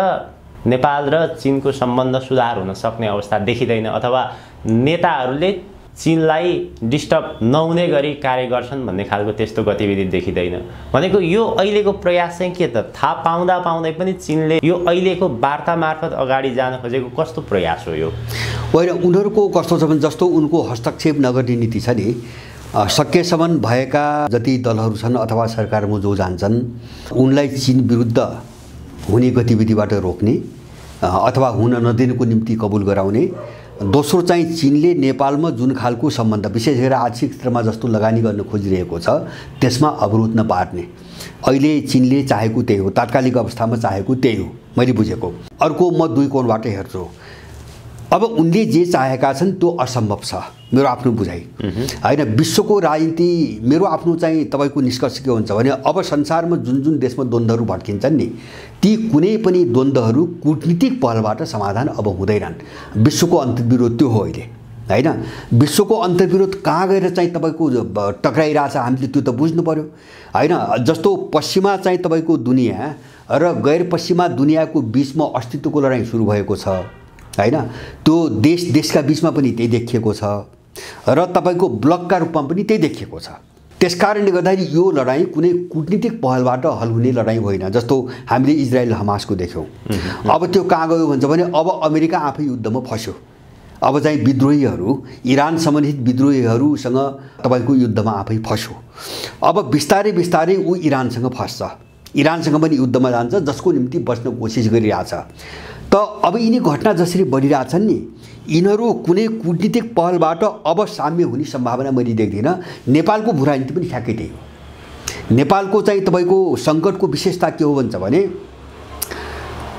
नेपाल र चीनको सम्बन्ध सुधार हुन सक्ने अवस्था देखिँदैन, अथवा नेताहरूले चीनलाई डिस्टर्ब नहुने गरी कार्य गर्छन् भन्ने खालको त्यस्तो गतिविधि देखिँदैन। भनेको यो अहिलेको प्रयास चाहिँ के त? थाहा पाउँदै पनि चीनले यो अहिलेको वार्ता मार्फत अगाडि जान खोजेको कस्तो प्रयास हो यो? होइन, उनीहरूको कस्तो छ भने जस्तो उनको हस्तक्षेप नगर्ने नीति छ नि, सकेसम्म भएका जति दलहरू छन् अथवा सरकारमा जो जान्छन् उनलाई चीन विरुद्ध हुने गतिविधिबाट रोक्ने अथवा हुन नदिनुको निम्ति कबुल गराउने। दोस्रो चाहिँ चीनले नेपालमा जुन खालको सम्बन्ध विशेष गरेर आर्थिक क्षेत्रमा जस्तो लगानी गर्न खोजिरहेको छ त्यसमा अवरोध नपार्ने। अहिले चीनले चाहेको त्यही हो, तात्कालिक अवस्थामा चाहेको त्यही हो मैले बुझेको। अर्को म दुई कोणबाट हेर्छु। अब उनले जे चाहेका छन् त्यो असम्भव छ, मेरो आफ्नो बुझाइ होइन। विश्वको राजनीति मेरो आफ्नो चाहिँ तपाईँको निष्कर्ष के हुन्छ भने अब संसारमा जुन जुन देशमा द्वन्द्वहरू भड्किन्छन् नि, ती कुनै पनि द्वन्द्वहरू कूटनीतिक पहलबाट समाधान अब हुँदैनन्। विश्वको अन्तर्विरोध त्यो हो अहिले होइन। विश्वको अन्तर्विरोध कहाँ गएर चाहिँ तपाईँको टक्राइरहेछ हामीले त्यो त बुझ्नु पर्यो होइन। जस्तो पश्चिमा चाहिँ तपाईँको दुनियाँ र गैर पश्चिमा दुनियाँको बिचमा अस्तित्वको लडाइँ सुरु भएको छ होइन। त्यो देशका बिचमा पनि त्यही देखिएको छ र तपाईँको ब्लकका रूपमा पनि त्यही देखिएको छ। त्यसकारणले गर्दाखेरि यो लडाइँ कुनै कूटनीतिक पहलबाट हल हुने लडाइँ होइन, जस्तो हामीले इजरायल हमासको देख्यौँ। अब त्यो कहाँ गयो भन्छ भने अब अमेरिका आफै युद्धमा फस्यो। अब चाहिँ विद्रोहीहरू, इरान सम्बन्धित विद्रोहीहरूसँग तपाईँको युद्धमा आफै फस्यो। अब बिस्तारै बिस्तारै ऊ इरानसँग फस्छ, इरानसँग पनि युद्धमा जान्छ, जसको निम्ति बच्न कोसिस गरिरहेछ। त अब यिनी घटना जसरी बढिरहेछन् नि, यिनीहरू कुनै कूटनीतिक पहलबाट अब साम्य हुने सम्भावना मैले देख्दिनँ। नेपालको भू राजनीति पनि ठ्याक्कै त्यही हो। नेपालको चाहिँ तपाईँको सङ्कटको विशेषता के हो भन्छ भने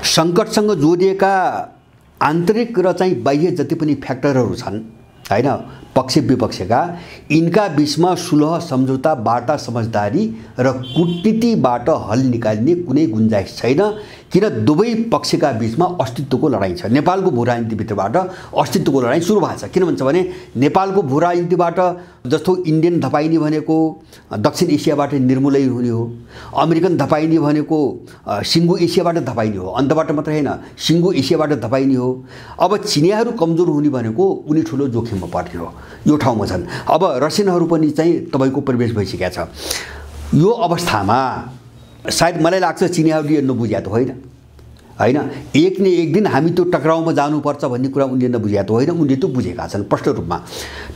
सङ्कटसँग जोडिएका आन्तरिक र चाहिँ बाह्य जति पनि फ्याक्टरहरू छन् होइन, पक्ष विपक्षका, यिनका बिचमा सुलह, सम्झौता, वार्ता, समझदारी र कूटनीतिबाट हल निकाल्ने कुनै गुन्जाइस छैन। किन दुवै पक्षका बिचमा अस्तित्वको लडाइँ छ। नेपालको भू राजनीतिभित्रबाट अस्तित्वको लडाइँ सुरु भएको छ। किन भन्छ भने नेपालको भू राजनीतिबाट जस्तो इन्डियन धपाइने भनेको दक्षिण एसियाबाट निर्मूलै हुने हो, अमेरिकन धपाइने भनेको सिङ्गो एसियाबाट धपाइने हो, अन्तबाट मात्रै होइन सिङ्गो एसियाबाट धपाइने हो। अब चिनियाहरू कमजोर हुने भनेको उनी ठुलो जोखिममा पर्ने हो, यो ठाउँमा छन्। अब रसियनहरू पनि चाहिँ तपाईँको प्रवेश भइसकेका छ। यो अवस्थामा सायद मलाई लाग्छ चिनियाहरूले नबुझ्या त होइन होइन, एक न एक दिन हामी त्यो टक्राउमा जानुपर्छ भन्ने कुरा उनले नबुझ्या त होइन, उनले त्यो बुझेका छन् प्रष्ट रूपमा।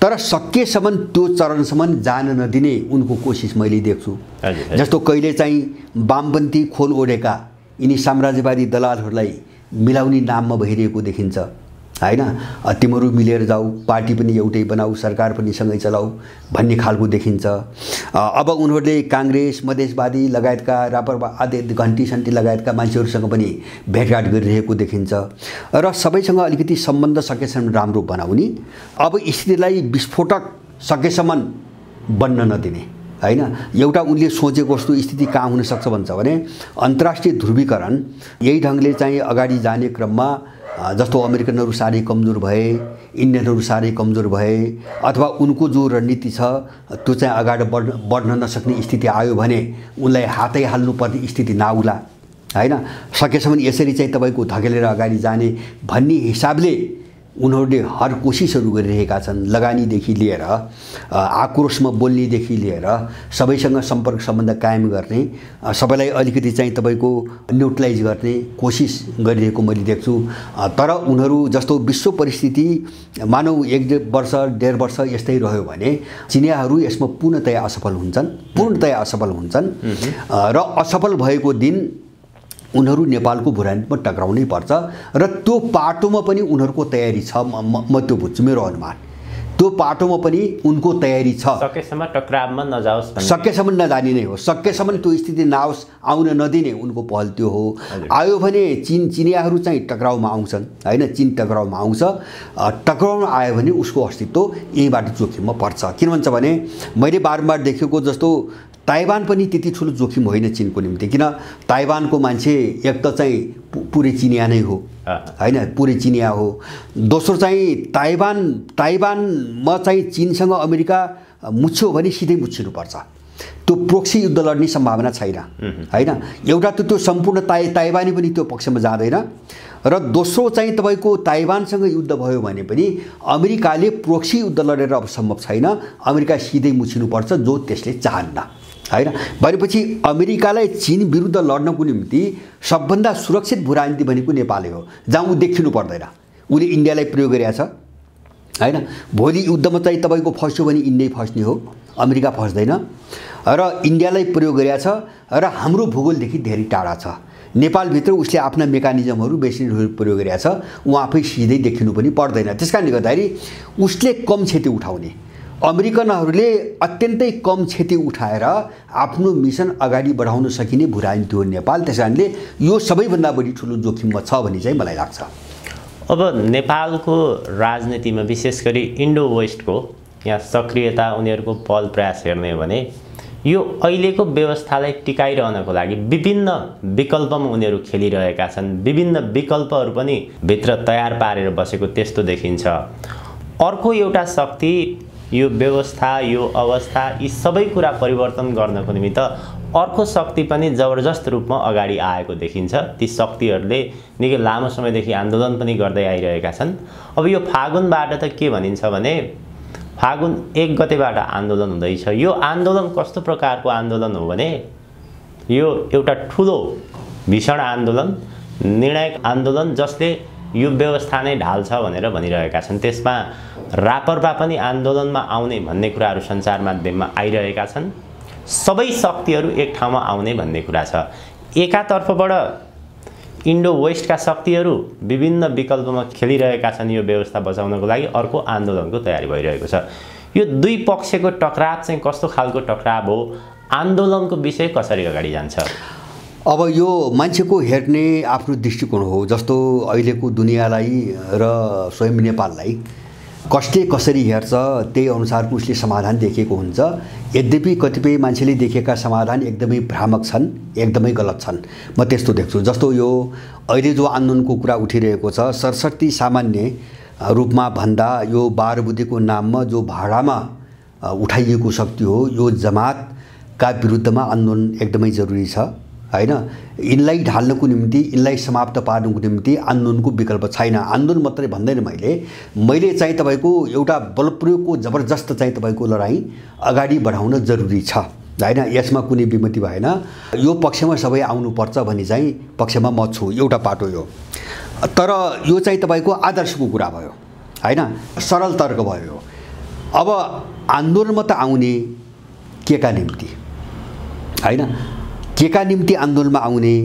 तर सकेसम्म त्यो चरणसम्म जान नदिने उनको कोसिस मैले देख्छु। जस्तो कहिले चाहिँ वामपन्थी खोल ओढेका यिनी साम्राज्यवादी दलालहरूलाई मिलाउने नाममा भइरहेको देखिन्छ होइन। तिमीहरू मिलेर जाऊ, पार्टी पनि एउटै बनाऊ, सरकार पनि सँगै चलाऊ भन्ने खालको देखिन्छ। अब उनीहरूले काङ्ग्रेस, मधेसवादी लगायतका रापरपा आदि घन्टी सन्टी लगायतका मान्छेहरूसँग पनि भेटघाट गरिरहेको देखिन्छ र सबैसँग अलिकति सम्बन्ध सकेसम्म राम्रो बनाउने, अब स्थितिलाई विस्फोटक सकेसम्म बन्न नदिने होइन। एउटा उनले सोचेको जस्तो स्थिति कहाँ हुनसक्छ भन्छ भने अन्तर्राष्ट्रिय ध्रुवीकरण यही ढङ्गले चाहिँ अगाडि जाने क्रममा जस्तो अमेरिकनहरू साह्रै कमजोर भए, इन्डियनहरू साह्रै कमजोर भए, अथवा उनको जो रणनीति छ त्यो चाहिँ अगाडि बढ्न नसक्ने स्थिति आयो भने उनलाई हातै हाल्नुपर्ने स्थिति नआउला होइन। सकेसम्म यसरी चाहिँ तपाईँको धकेलेर अगाडि जाने भन्ने हिसाबले उनीहरूले हर कोसिसहरू गरिरहेका छन्। लगानीदेखि लिएर आक्रोशमा बोल्नेदेखि लिएर सबैसँग सम्पर्क सम्बन्ध कायम गर्ने, सबैलाई अलिकति चाहिँ तपाईँको न्युट्रलाइज गर्ने कोसिस गरिरहेको मैले देख्छु। तर उनीहरू जस्तो विश्व परिस्थिति मानौ 1 वर्ष 1.5 वर्ष यस्तै रह्यो भने चिनियाहरू यसमा पूर्णतया असफल हुन्छन् र असफल भएको दिन उनीहरू नेपालको भू राजनीतिमा टक्राउनै पर्छ र त्यो पाटोमा पनि उनीहरूको तयारी छ। म त्यो बुझ्छु, मेरो अनुमान त्यो पाटोमा पनि उनको तयारी छ। सकेसम्म टक्रावमा नजाओस्, सकेसम्म नजाने नै हो, सकेसम्म त्यो स्थिति नआओस्, आउन नदिने उनको पहल त्यो हो। आयो भने चिनियाहरू चाहिँ टक्राउमा आउँछन् होइन, चीन टक्राउमा आउँछ, टक्राउमा आयो भने उसको अस्तित्व यहीँबाट जोखिममा पर्छ। किन भन्छ भने मैले बारम्बार देखेको जस्तो ताइवान पनि त्यति ठुलो जोखिम होइन चीनको निम्ति। किन ताइवानको मान्छे एक त चाहिँ पुरै चिनिया नै हो होइन, पुरै चिनिया हो। दोस्रो चाहिँ ताइवानमा चाहिँ चीनसँग अमेरिका मुछ्यो भने सिधै मुछिनुपर्छ, त्यो प्रोक्सी युद्ध लड्ने सम्भावना छैन होइन। एउटा त त्यो सम्पूर्ण ताइवानी पनि त्यो पक्षमा जाँदैन र दोस्रो चाहिँ तपाईँको ताइवानसँग युद्ध भयो भने पनि अमेरिकाले प्रोक्सी युद्ध लडेर अब सम्भव छैन, अमेरिका सिधै मुछिनुपर्छ जो त्यसले चाहन्न होइन। भनेपछि अमेरिकालाई चीन विरुद्ध लड्नको निम्ति सबभन्दा सुरक्षित भू राजनीति भनेको नेपालै हो, जहाँ ऊ देखिनु पर्दैन। उसले इन्डियालाई प्रयोग गरेछ होइन, भोलि युद्धमा चाहिँ तपाईँको फस्यो भने इन्डिया फस्ने हो, अमेरिका फस्दैन। र इन्डियालाई प्रयोग गरेछ र हाम्रो भूगोलदेखि धेरै टाढा छ। नेपालभित्र उसले आफ्ना मेकानिजमहरू बेसिनहरू प्रयोग गरेछ, ऊ आफै सिधै देखिनु पनि पर्दैन। त्यसकारणले गर्दाखेरि उसले कम क्षति उठाउने, अमेरिकनहरूले अत्यन्तै कम क्षति उठाएर आफ्नो मिसन अगाडि बढाउन सकिने भू राजनीति हो नेपाल। त्यसकारणले यो सबैभन्दा बढी ठुलो जोखिममा छ भन्ने चाहिँ मलाई लाग्छ। अब नेपालको राजनीतिमा विशेष गरी इन्डो वेस्टको यहाँ सक्रियता उनीहरूको पल प्रयास हेर्ने हो भने यो अहिलेको व्यवस्थालाई टिकाइरहनको लागि विभिन्न विकल्पमा उनीहरू खेलिरहेका छन्। विभिन्न विकल्पहरू पनि भित्र तयार पारेर बसेको त्यस्तो देखिन्छ। अर्को एउटा शक्ति यो व्यवस्था, यो अवस्था, यी सबै कुरा परिवर्तन गर्नको निमित्त अर्को शक्ति पनि जबरजस्त रूपमा अगाडि आएको देखिन्छ। ती शक्तिहरूले निकै लामो समयदेखि आन्दोलन पनि गर्दै आइरहेका छन्। अब यो फागुनबाट त के भनिन्छ भने फागुन 1 गतेबाट आन्दोलन हुँदैछ। यो आन्दोलन कस्तो प्रकारको आन्दोलन हो भने यो एउटा ठुलो भीषण आन्दोलन, निर्णायक आन्दोलन जसले यो व्यवस्था नै ढाल्छ भनेर भनिरहेका छन्। त्यसमा रापरपा पनि आन्दोलनमा आउने भन्ने कुराहरू सञ्चार माध्यममा आइरहेका छन्। सबै शक्तिहरू एक ठाउँमा आउने भन्ने कुरा छ। एकातर्फबाट इन्डो वेस्टका शक्तिहरू विभिन्न विकल्पमा खेलिरहेका छन् यो व्यवस्था बचाउनको लागि, अर्को आन्दोलनको तयारी भइरहेको छ। यो दुई पक्षको टकराव चाहिँ कस्तो खालको टकराव हो, आन्दोलनको विषय कसरी अगाडि जान्छ? अब यो मान्छेको हेर्ने आफ्नो दृष्टिकोण हो। जस्तो अहिलेको दुनियाँलाई र स्वयं नेपाललाई कसले कसरी हेर्छ त्यही अनुसारको उसले समाधान देखेको हुन्छ। यद्यपि कतिपय मान्छेले देखेका समाधान एकदमै भ्रामक छन्, एकदमै गलत छन्। म त्यस्तो देख्छु। जस्तो यो अहिले जो आन्दोलनको कुरा उठिरहेको छ, सरसर्ती सामान्य रूपमा भन्दा यो 12 बुँदेको नाममा जो भाडामा उठाइएको शक्ति हो, यो जमातका विरुद्धमा आन्दोलन एकदमै जरुरी छ, हैन? यिनलाई ढाल्नको निम्ति, यिनलाई समाप्त पार्नको निम्ति आन्दोलनको विकल्प छैन। आन्दोलन मात्रै भन्दैन मैले चाहिँ तपाईको एउटा बल प्रयोगको जबरजस्त चाहिँ तपाईको लडाई अगाडि बढाउन जरुरी छ, हैन? यसमा कुनै विमति भएन। यो पक्षमा सबै आउनुपर्छ भन्ने चाहिँ पक्षमा म छु, एउटा पाटो यो। तर यो चाहिँ तपाईको आदर्शको कुरा भयो, हैन? सरल तर्क भयो। अब आन्दोलनमा त आउने केका निम्ति, हैन? केका निम्ति आन्दोलनमा आउने,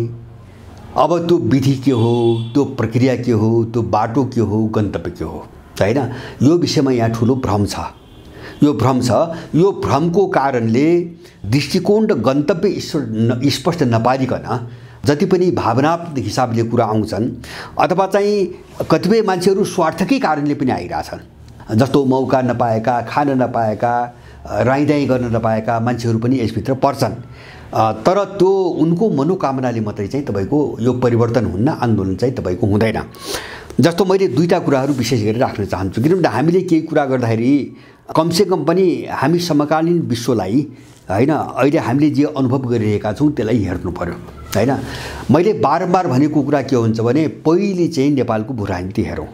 अब त्यो विधि के हो, त्यो प्रक्रिया के हो, त्यो बाटो के हो, गन्तव्य के हो, हैन? यो विषयमा यहाँ ठुलो भ्रम छ। यो भ्रम छ। यो भ्रमको कारणले दृष्टिकोण र गन्तव्य स्पष्ट नपारिकन जति पनि भावनात्मक हिसाबले कुरा आउँछन् अथवा चाहिँ कतिपय मान्छेहरू स्वार्थकै कारणले पनि आइरहेछन्। जस्तो मौका नपाएका, खान नपाएका, राइदाइ गर्न नपाएका मान्छेहरू पनि यसभित्र पर्छन्। तर त्यो उनको मनोकामनाले मात्रै चाहिँ तपाईको यो परिवर्तन हुन्न, आन्दोलन चाहिँ तपाईको हुँदैन। जस्तो मैले दुईटा कुराहरू विशेष गरी राख्न चाहन्छु, किनभने हामीले केही कुरा गर्दाखेरि कमसेकम पनि हामी समकालीन विश्वलाई, हैन, अहिले हामीले जे अनुभव गरिरहेका छौँ त्यसलाई हेर्नु पर्यो, हैन? मैले बारम्बार भनेको कुरा के हुन्छ भने पहिले चाहिँ नेपालको भूराजनीति हेरौँ।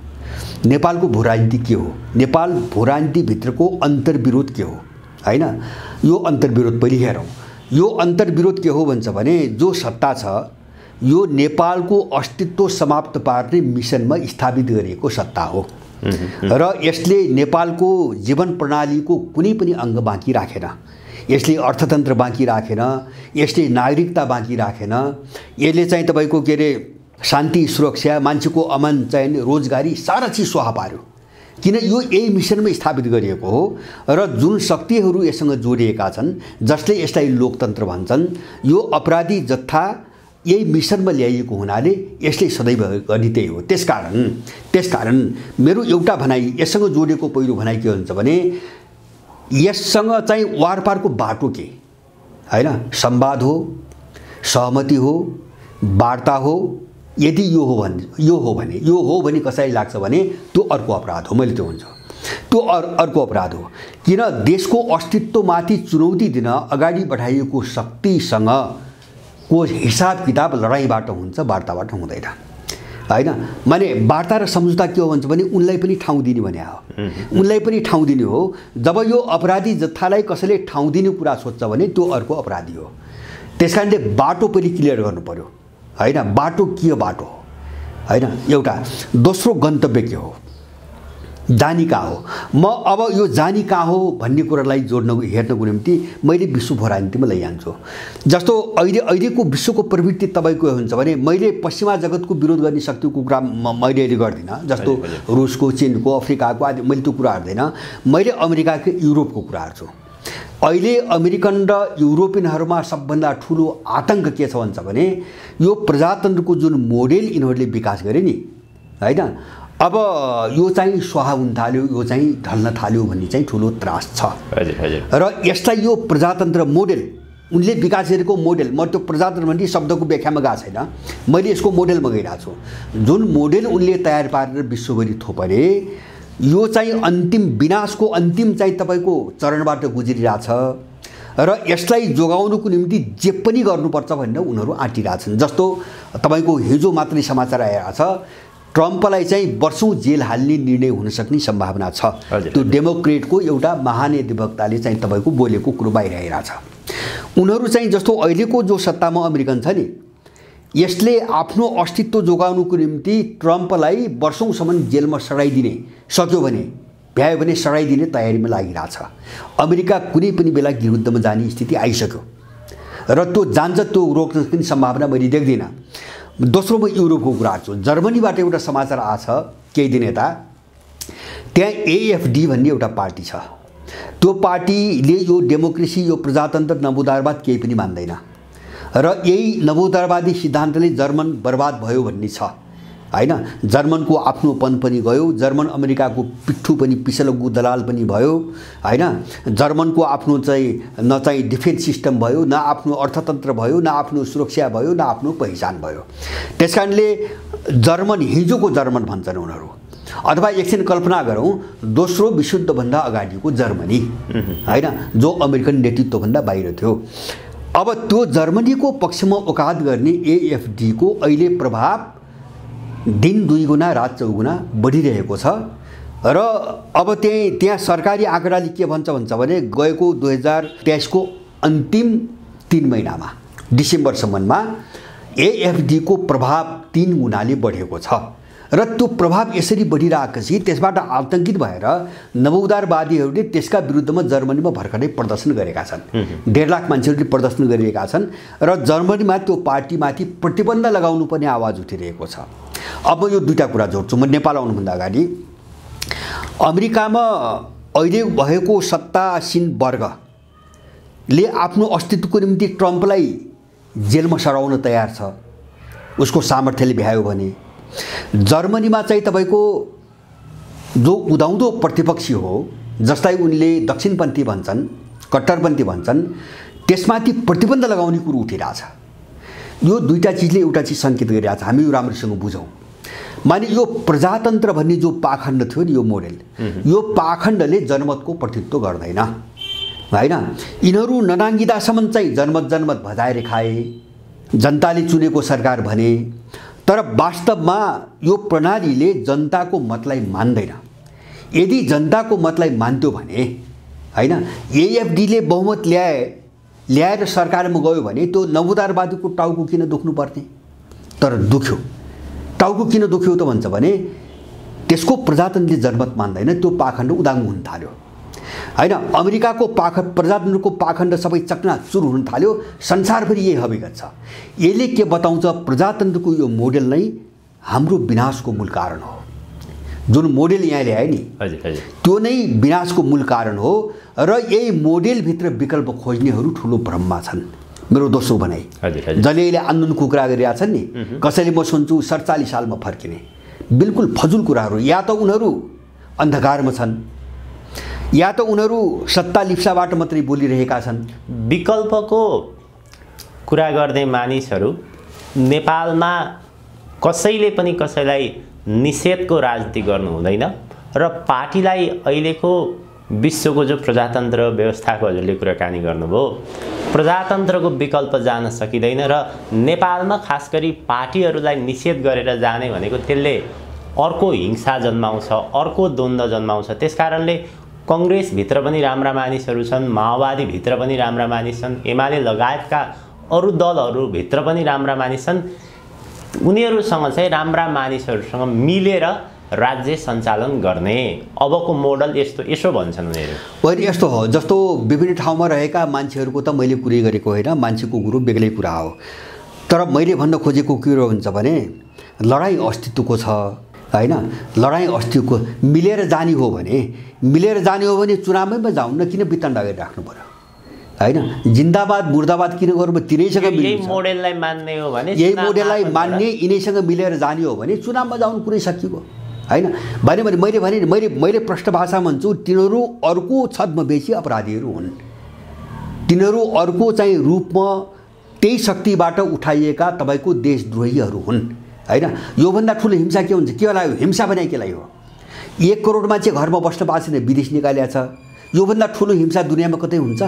नेपालको भूराजनीति के हो, नेपाल भूराजनीतिभित्रको अन्तर्विरोध के हो, हैन? यो अन्तर्विरोध पहिले हेरौँ। यो अन्तर्विरोध के हो भन्छ भने जो सत्ता छ यो नेपालको अस्तित्व समाप्त पार्ने मिसनमा स्थापित गरिएको सत्ता हो र यसले नेपालको जीवन प्रणालीको कुनै पनि अङ्ग बाँकी राखेन। यसले अर्थतन्त्र बाँकी राखेन, यसले नागरिकता बाँकी राखेन, यसले चाहिँ तपाईको के अरे शान्ति सुरक्षा, मान्छेको अमन चयन, रोजगारी सारा चिज स्वाहा पार्यो। किन यो यही मिसनमा स्थापित गरिएको हो र जुन शक्तिहरू यससँग जोडिएका छन् जसले यसलाई लोकतन्त्र भन्छन्, यो अपराधी जत्था यही मिसनमा ल्याइएको हुनाले यसले सदैव गर्ने त्यही हो। त्यसकारण मेरो एउटा भनाइ, यससँग जोडिएको पहिलो भनाइ के हुन्छ भने यससँग चाहिँ वारपारको बाटो के, हैन? संवाद हो, सहमति हो, वार्ता हो। यदि यो हो भने कसैलाई लाग्छ भने त्यो अर्को अपराध हो। मैले त्यो हुन्छ त्यो अर्को अपराध हो। किन देशको अस्तित्वमाथि चुनौती दिन अगाडि बढाइएको शक्तिसँग को हिसाब किताब लडाइँबाट हुन्छ, वार्ताबाट हुँदैन, हैन? माने वार्ता र सम्झौता के हो भन्छ भने उनलाई पनि ठाउँ दिने भने हो। उनलाई पनि ठाउँ दिने हो। जब यो अपराधी जत्थालाई कसैले ठाउँ दिने कुरा सोच्छ भने त्यो अर्को अपराधी हो। त्यसकारणले बाटो पनि क्लियर गर्नु पर्यो, हैन? बाटो के बाटो हो, हैन? एउटा। दोस्रो गन्तव्य के हो, जानी कहाँ हो। म अब यो जानी कहाँ हो भन्ने कुरालाई हेर्नको निम्ति मैले विश्व भूराजनीतिमा लैजान्छु। जस्तो अहिलेको विश्वको प्रवृत्ति तपाईँको हुन्छ भने मैले पश्चिमा जगतको विरोध गर्ने शक्तिको कुरा मैले अहिले गर्दिनँ। जस्तो रुसको, चिनको, अफ्रिकाको आदि मैले त्यो कुरा गर्दैन। मैले अमेरिकाको, युरोपको कुरा गर्छु। अहिले अमेरिकन र युरोपियनहरूमा सबभन्दा ठुलो आतंक के छ भन्छ भने यो प्रजातन्त्रको जुन मोडेल यिनीहरूले विकास गरे नि, हैन? अब यो चाहिँ स्वाहा हुन थाल्यो, यो चाहिँ ढल्न थाल्यो भन्ने चाहिँ ठुलो त्रास छ। हजुर हजुर। र यसलाई यो प्रजातन्त्र मोडेल उनले विकास गरेको मोडेल, म त्यो प्रजातन्त्र भन्ने शब्दको व्याख्यामा गएको छैन, मैले यसको मोडेलमा गइरहेको छु। जुन मोडेल उनले तयार पारेर विश्वभरि थोपरे यो चाहिँ अन्तिम विनाशको अन्तिम चाहिँ तपाईँको चरणबाट गुज्रिरहेछ र यसलाई जोगाउनुको निम्ति जे पनि गर्नुपर्छ भनेर उनीहरू आँटिरहेछन्। जस्तो तपाईँको हिजो मात्रै समाचार आइरहेछ, ट्रम्पलाई चाहिँ वर्षौँ जेल हाल्ने निर्णय हुन सक्ने सम्भावना छ। त्यो डेमोक्रेटको एउटा महाधिवक्ताले चाहिँ तपाईँको बोलेको कुरो बाहिर आइरहेछ। उनीहरू चाहिँ जस्तो अहिलेको जो सत्तामा अमेरिकन छ नि, यसले आफ्नो अस्तित्व जोगाउनुको निम्ति ट्रम्पलाई वर्षौँसम्म जेलमा सडाइदिने सक्यो भने, भ्यायो भने सडाइदिने तयारीमा लागिरहेछ। अमेरिका कुनै पनि बेला विरुद्धमा जाने स्थिति आइसक्यो र त्यो जान्छ, त्यो रोक्न सक्ने सम्भावना मैले देख्दिनँ। दोस्रो म युरोपको कुरा गर्छु। जर्मनीबाट एउटा समाचार आछ केही दिन यता, त्यहाँ एएफडी भन्ने एउटा पार्टी छ। त्यो पार्टीले यो डेमोक्रेसी, यो प्रजातन्त्र, नवोदारवाद केही पनि मान्दैन र यही नवोदारवादी सिद्धान्तले जर्मन बर्बाद भयो भन्ने छ हैन। जर्मनको आफ्नोपन पनि गयो, जर्मन अमेरिकाको पिट्ठु पनि पिसलगु दलाल पनि भयो हैन। जर्मनको आफ्नो चाहिँ न चाहिँ डिफेन्स सिस्टम भयो, न आफ्नो अर्थतन्त्र भयो, न आफ्नो सुरक्षा भयो, न आफ्नो पहिचान भयो। त्यसकारणले जर्मन हिजोको जर्मन भन्छन् उनीहरू। अथवा एकछिन कल्पना गरौँ, दोस्रो विश्वयुद्धभन्दा अगाडिको जर्मनी हैन, जो अमेरिकन नेतृत्वभन्दा बाहिर थियो। अब त्यो जर्मनीको पक्षमा औकात गर्ने एएफडीको अहिले प्रभाव दिन 2 गुना रात 4 गुना बढिरहेको छ र अब त्यहाँ सरकारी आँकडाले के भन्छ भने गएको 2023 को अन्तिम 3 महिनामा डिसेम्बरसम्ममा एएफडीको प्रभाव 3 गुणाले बढेको छ र त्यो प्रभाव यसरी बढिरहेपछि त्यसबाट आतंकित भएर नवोदारवादीहरूले त्यसका विरुद्धमा जर्मनीमा भर्खरै प्रदर्शन गरेका छन्। 1.5 लाख मान्छेहरूले प्रदर्शन गरिरहेका छन् र जर्मनीमा त्यो पार्टीमाथि प्रतिबन्ध लगाउनु पनि आवाज उठिरहेको छ। अब यो दुईटा कुरा जोड्छु म। नेपाल आउनुभन्दा अगाडि अमेरिकामा अहिले भएको सत्तासीन वर्गले आफ्नो अस्तित्वको निम्ति ट्रम्पलाई जेलमा सडाउन तयार छ, उसको सामर्थ्यले भ्यायो भने। जर्मनीमा चाहिँ तपाईँको जो उदाउँदो प्रतिपक्षी हो, जसलाई उनले दक्षिणपन्थी भन्छन्, कट्टरपन्थी भन्छन्, त्यसमाथि प्रतिबन्ध लगाउने कुरो उठिरहेछ। यो दुईटा चिजले एउटा चिज सङ्केत गरिरहेछ, हामी यो राम्रोसँग बुझौँ। माने यो प्रजातन्त्र भन्ने जो पाखण्ड थियो नि, यो मोडेल, यो पाखण्डले जनमतको प्रतिनिधित्व गर्दैन हैन। यिनीहरू ननाङ्गिदासम्म चाहिँ जनमत भजाएर खाए, जनताले चुनेको सरकार भने, तर वास्तवमा यो प्रणालीले जनताको मतलाई मान्दैन। यदि जनताको मतलाई मान्थ्यो भने हैन, एएफडीले बहुमत ल्याएर सरकारमा गयो भने त्यो नवोदारवादीको टाउको किन दुख्नु पर्ने? तर दुख्यो। टाउको किन दुख्यो त भन्छ भने त्यसको प्रजातन्त्रले जनमत मान्दैन, त्यो पाखण्ड उदाङ्गो हुन थाल्यो हैन। अमेरिकाको प्रजातन्त्रको पाखण्ड सबै चकनाचुर हुन थाल्यो। संसारभरि यही हकीकत छ। यसले के बताउँछ? प्रजातन्त्रको यो मोडेल नै हाम्रो विनाशको मूल कारण हो। जुन मोडेल यहाँ ल्याए नि, त्यो नै विनाशको मूल कारण हो र यही मोडेलभित्र विकल्प खोज्नेहरू ठुलो भ्रममा छन्। मेरो दोस्रो भनाइ, जसले अहिले आन्दोलनको कुरा गरिरहेछन् नि, कसैले म सुन्छु 47 सालमा फर्किने, बिल्कुल फजुल कुराहरू। या त उनीहरू अन्धकारमा छन्, या त उनीहरू सत्ता लिप्साबाट मात्रै बोलिरहेका छन्। विकल्पको कुरा गर्ने मानिसहरू नेपालमा कसैले पनि कसैलाई निषेधको राजनीति गर्नु हुँदैन र पार्टीलाई अहिलेको विश्वको जो प्रजातन्त्र व्यवस्थाको हजुरले कुराकानी गर्नुभयो, प्रजातन्त्रको विकल्प जान सकिँदैन र नेपालमा खास गरी पार्टीहरूलाई निषेध गरेर जाने भनेको त्यसले अर्को हिंसा जन्माउँछ, अर्को द्वन्द्व जन्माउँछ। त्यसकारणले कङ्ग्रेसभित्र पनि राम्रा मानिसहरू छन्, माओवादीभित्र पनि राम्रा मानिस छन्, एमाले लगायतका अरू दलहरूभित्र पनि राम्रा मानिस छन्। उनीहरूसँग चाहिँ राम्रा मानिसहरूसँग मिलेर राज्य सञ्चालन गर्ने अबको मोडल यसो भन्छन् उनीहरू। अहिले यस्तो हो, जस्तो विभिन्न ठाउँमा रहेका मान्छेहरूको त मैले कुरै गरेको होइन, मान्छेको कुरो बेग्लै कुरा हो। तर मैले भन्न खोजेको के हुन्छ भने लडाइँ अस्तित्वको छ हैन। लडाइँ अस्तित्वको मिलेर जाने हो भने चुनावैमा जाउँ न, किन वितण्डा गरिराख्नु पर्यो हैन। जिन्दाबाद मुर्दाबाद किन गर्नु? तिनैसँग यही मोडेललाई मान्ने हो भने, यही मोडेललाई मान्ने, यिनैसँग मिलेर जाने हो भने चुनावमा जाउनु कुरै सकिएको हैन। भने मैले प्रष्ट भाषामा भन्छु, तिनीहरू अर्को छदमा बेसी अपराधीहरू हुन्। तिनीहरू अर्को चाहिँ रूपमा त्यही शक्तिबाट उठाइएका तपाईँको देशद्रोहीहरू हुन् हैन। योभन्दा ठुलो हिंसा के हुन्छ? के होला? हिंसा भने केलाई हो? 1 करोड मान्छे घरमा बस्न पाएको छैन, विदेश निकालेको छ। योभन्दा ठुलो हिंसा दुनियाँमा कतै हुन्छ?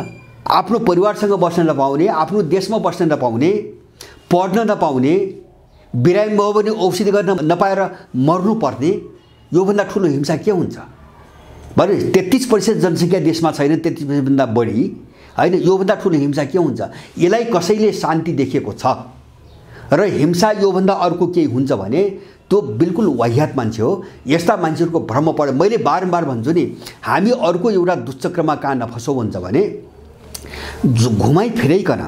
आफ्नो परिवारसँग बस्न नपाउने, आफ्नो देशमा बस्न नपाउने, पढ्न नपाउने, बिरामी भयो भने औषधि गर्न नपाएर मर्नुपर्ने, योभन्दा ठुलो हिंसा के हुन्छ? भने 33% जनसङ्ख्या देशमा छैन, 33%भन्दा बढी हैन। योभन्दा ठुलो हिंसा के हुन्छ? यसलाई कसैले शान्ति देखेको छ र हिंसा योभन्दा अर्को केही हुन्छ भने त्यो बिल्कुल वाहियात मान्छे हो। यस्ता मान्छेहरूको भ्रम परे। मैले बारम्बार भन्छु नि, हामी अर्को एउटा दुश्चक्रमा कहाँ नफसौँ भन्छ भने घुमाइ फिराइकन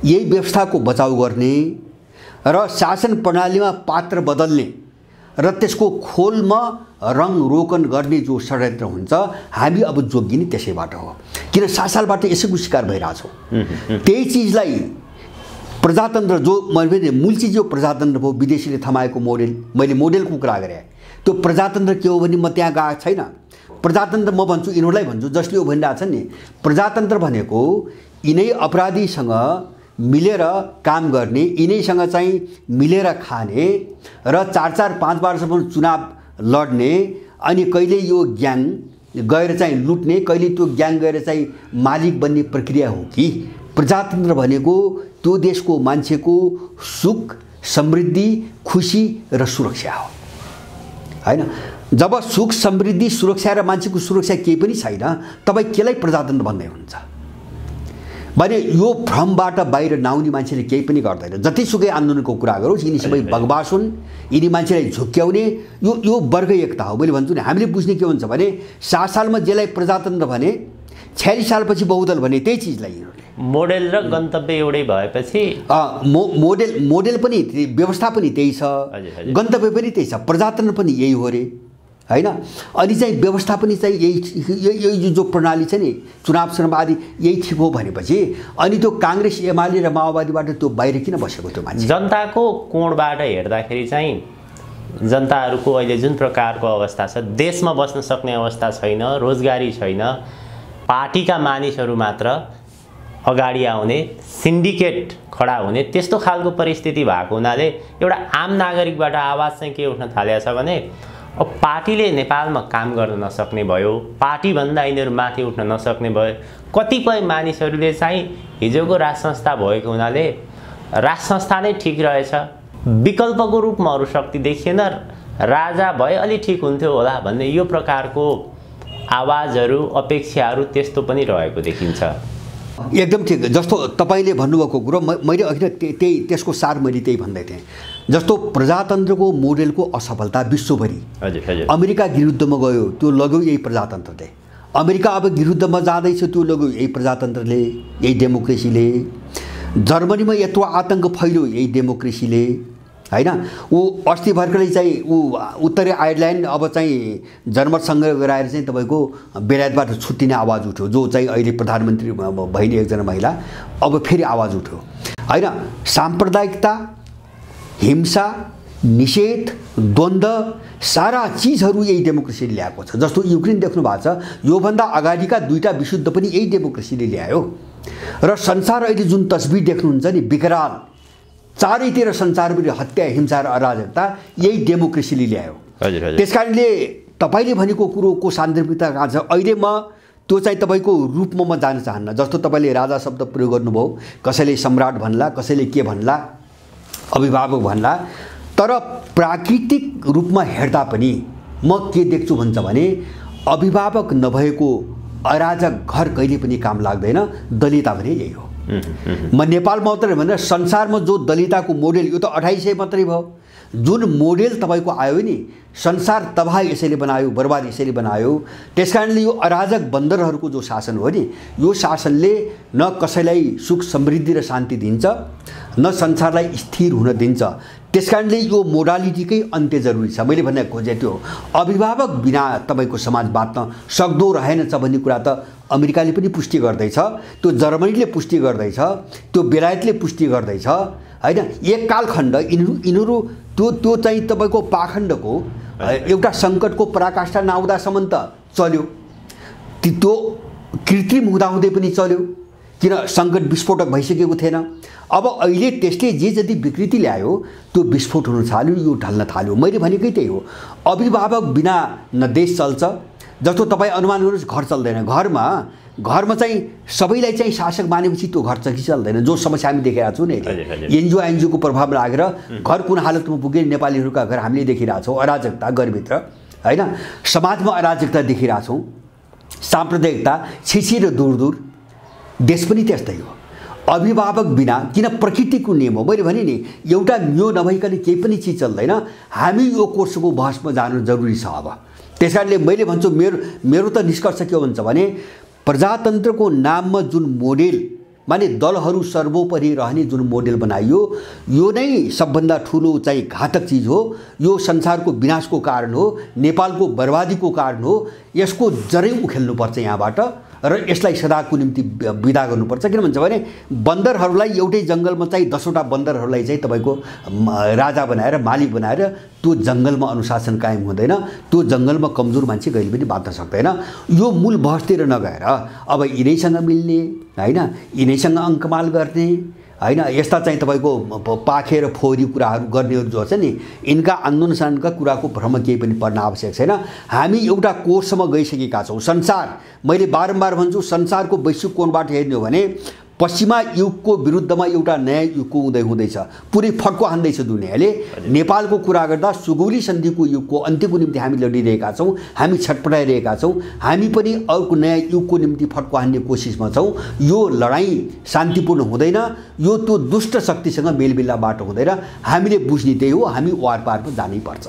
यही व्यवस्थाको बचाउ गर्ने र शासन प्रणालीमा पात्र बदल्ने र त्यसको खोलमा रङ रोकन गर्ने जो षड्यन्त्र हुन्छ, हामी अब जोगिने त्यसैबाट हो। किन 7 सालबाट यसैको शिकार भइरहेछौँ। त्यही चिजलाई प्रजातन्त्र जो मैले मूल चिज जो प्रजातन्त्र भयो, विदेशीले थमाएको मोडेल, मैले मोडेलको कुरा गरेँ। त्यो प्रजातन्त्र के हो भने म त्यहाँ गएको छैन। प्रजातन्त्र म भन्छु, यिनीहरूलाई भन्छु जसले यो भनिरहेको छ नि, प्रजातन्त्र भनेको यिनै अपराधीसँग मिलेर काम गर्ने, यिनैसँग चाहिँ मिलेर खाने र 4-4, 5 वर्षसम्म चुनाव लड्ने, अनि कहिले यो ग्याङ गएर चाहिँ लुट्ने, कहिले त्यो ग्याङ गएर चाहिँ मालिक बन्ने प्रक्रिया हो कि प्रजातन्त्र भनेको त्यो देशको मान्छेको सुख, समृद्धि, खुसी र सुरक्षा हो हैन। जब सुख, समृद्धि, सुरक्षा र मान्छेको सुरक्षा केही पनि छैन, तपाईँ केलाई प्रजातन्त्र भन्दै हुन्छ? भने यो भ्रमबाट बाहिर नआउने मान्छेले केही पनि गर्दैन। जतिसुकै आन्दोलनको कुरा गरोस्, यिनी सबै बगबास हुन्। यिनी मान्छेलाई झुक्क्याउने यो वर्ग एकता हो। मैले भन्छु नि, हामीले बुझ्ने के हुन्छ भने 7 सालमा जसलाई प्रजातन्त्र भने 46 सालपछि बहुदल भने त्यही चिजलाई यिनीहरूले मोडेल र गन्तव्य एउटै भएपछि मोडेल पनि व्यवस्था पनि त्यही छ, गन्तव्य पनि त्यही छ, प्रजातन्त्र पनि यही हो रे हैन। अनि चाहिँ व्यवस्था पनि चाहिँ यही जो प्रणाली छ नि, चुनाव आदि यही ठिक हो भनेपछि अनि त्यो काङ्ग्रेस, एमाले र माओवादीबाट त्यो बाहिर किन बसेको? त्यो मान्छे जनताको कोणबाट हेर्दाखेरि चाहिँ जनताहरूको अहिले जुन प्रकारको अवस्था छ, देशमा बस्न सक्ने अवस्था छैन, रोजगारी छैन, पार्टीका मानिसहरू मात्र अगाडि आउने, सिन्डिकेट खडा हुने, त्यस्तो खालको परिस्थिति भएको हुनाले एउटा आम नागरिकबाट आवाज चाहिँ के उठ्न थालेको छ भने अब पार्टीले नेपालमा काम गर्न नसक्ने भयो, पार्टीभन्दा यिनीहरू माथि उठ्न नसक्ने भयो। कतिपय मानिसहरूले चाहिँ हिजोको राज संस्था भएको हुनाले राज संस्था नै ठिक रहेछ, विकल्पको रूपमा अरू शक्ति देखिएन, राजा भए अलि ठिक हुन्थ्यो होला भन्ने यो प्रकारको आवाजहरू, अपेक्षाहरू त्यस्तो पनि रहेको देखिन्छ। एकदम ठिक। जस्तो तपाईँले भन्नुभएको कुरो मैले अघि त्यही त्यसको सार मैले त्यही भन्दै थिएँ। जस्तो प्रजातन्त्रको मोडेलको असफलता विश्वभरि, अमेरिका विरुद्धमा गयो, त्यो लग्यो यही प्रजातन्त्रले। अमेरिका अब विरुद्धमा जाँदैछ, त्यो लग्यो यही प्रजातन्त्रले, यही डेमोक्रेसीले। जर्मनीमा यत्रो आतङ्क फैल्यो यही डेमोक्रेसीले हैन। ऊ अस्ति भर्खरै चाहिँ उत्तरी आयरल्यान्ड अब चाहिँ जनमतसँग गराएर चाहिँ तपाईँको बेलायतबाट छुट्टिने आवाज उठ्यो, जो चाहिँ अहिले प्रधानमन्त्री भइने एकजना महिला, अब फेरि आवाज उठ्यो हैन। साम्प्रदायिकता, हिंसा, निषेध, द्वन्द्व, सारा चिजहरू यही डेमोक्रेसीले ल्याएको छ। जस्तो युक्रेन देख्नु भएको छ, योभन्दा अगाडिका 2टा विशुद्ध पनि यही डेमोक्रेसीले ल्यायो। र संसार अहिले जुन तस्बिर देख्नुहुन्छ नि, विकराल, चारैतिर संसारभरि हत्या, हिंसा र अराजकता यही डेमोक्रेसीले ल्यायो। त्यसकारणले तपाईँले भनेको कुरोको सान्दर्भिकता कहाँ छ? अहिले म त्यो चाहिँ तपाईँको रूपमा म जान चाहन्न। जस्तो तपाईँले राजा शब्द प्रयोग गर्नुभयो, कसैले सम्राट भन्ला, कसैले के भन्ला, अभिभावक भन्ला, तर प्राकृतिक रूपमा हेर्दा पनि म के देख्छु भन्छ भने अभिभावक नभएको अराजक घर कहिले पनि काम लाग्दैन। दलिता भने यही हो। म नेपालमा मात्रै भनेर संसारमा जो दलिताको मोडेल, यो त 2800 मात्रै भयो। जुन मोडेल तपाईँको आयो नि, संसार तबाह यसैले बनायो, बर्बाद यसैले बनायो। त्यसकारणले यो अराजक बन्दरहरूको जो शासन हो नि, यो शासनले न कसैलाई सुख, समृद्धि र शान्ति दिन्छ, न संसारलाई स्थिर हुन दिन्छ। त्यसकारणले यो मोडालिटीकै अन्त्य जरुरी छ। मैले भन्न खोजेँ त्यो अभिभावक बिना तपाईँको समाज बाँच्न सक्दो रहेनछ भन्ने कुरा त अमेरिकाले पनि पुष्टि गर्दैछ, त्यो जर्मनीले पुष्टि गर्दैछ, त्यो बेलायतले पुष्टि गर्दैछ हैन। एक कालखण्ड यिनीहरू त्यो चाहिँ तपाईँको पाखण्डको एउटा सङ्कटको पराकाष्ठा नआउँदासम्म त चल्यो, त्यो कृत्रिम हुँदाहुँदै पनि चल्यो, किन सङ्कट विस्फोटक भइसकेको थिएन। अब अहिले त्यसले जे जति विकृति ल्यायो त्यो विस्फोट हुन थाल्यो, यो ढल्न थाल्यो। मैले भनेकै त्यही हो, अभिभावक बिना न देश चल्छ। जस्तो तपाईँ अनुमान गर्नुहोस्, घर चल्दैन। घरमा चाहिँ सबैलाई चाहिँ शासक मानेपछि त्यो घर चाहिँ चल्दैन। जो समस्या हामी देखिरहेको छौँ नि, एनजिओको प्रभाव लागेर घर कुन हालतमा पुगे नेपालीहरूका घर हामीले देखिरहेछौँ। अराजकता घरभित्र, होइन, समाजमा अराजकता देखिरहेछौँ, साम्प्रदायिकता छिछि र दूर दूर। देश पनि त्यस्तै हो। अभिभावक बिना, किन प्रकृतिको नियम हो, मैले भने नि एउटा नियो नभइकन केही पनि चिज चल्दैन। हामी यो कोर्सको बहसमा जानु जरुरी छ। अब त्यस कारणले मैले भन्छु, मेरो त निष्कर्ष के भन्छ भने, प्रजातन्त्रको नाममा जुन मोडेल, माने दलहरू सर्वोपरि रहने जुन मोडेल बनाइयो, यो नै सबभन्दा ठुलो चाहिँ घातक चिज हो। यो संसारको विनाशको कारण हो, नेपालको बर्बादीको कारण हो। यसको जरै उखेल्नुपर्छ यहाँबाट र यसलाई सदाको निम्ति विदा गर्नुपर्छ। किन भन्छ भने, बन्दरहरूलाई एउटै जङ्गलमा चाहिँ 10वटा बन्दरहरूलाई चाहिँ तपाईँको राजा बनाएर, मालिक बनाएर त्यो जङ्गलमा अनुशासन कायम हुँदैन। त्यो जङ्गलमा कमजोर मान्छे कहिले पनि बाँच्न सक्दैन। यो मूल बहसतिर नगएर अब यिनैसँग मिल्ने, होइन, यिनैसँग अङ्कमाल गर्ने, होइन, यस्ता चाहिँ तपाईँको पाखे र फोहोरी कुराहरू गर्नेहरू जो छ नि, यिनका आन्दोलनका कुराको भ्रम केही पनि पर्न आवश्यक छैन। हामी एउटा कोर्समा गइसकेका छौँ। संसार, मैले बारम्बार भन्छु, संसारको वैश्विक कोणबाट हेर्ने हो भने पश्चिमा युगको विरुद्धमा एउटा नयाँ युगको उदय हुँदैछ। पुरै फड्को हान्दैछ दुनियाँले। नेपालको कुरा गर्दा सुगौली सन्धिको युगको अन्त्यको निम्ति हामी लडिरहेका छौँ, हामी छटपटाइरहेका छौँ। हामी पनि अर्को नयाँ युगको निम्ति फड्को हान्ने कोसिसमा छौँ। यो लडाइँ शान्तिपूर्ण हुँदैन, यो त्यो दुष्ट शक्तिसँग मेलमिलापबाट हुँदैन। हामीले बुझ्ने त्यही हो, हामी वारपारमा जानै पर्छ।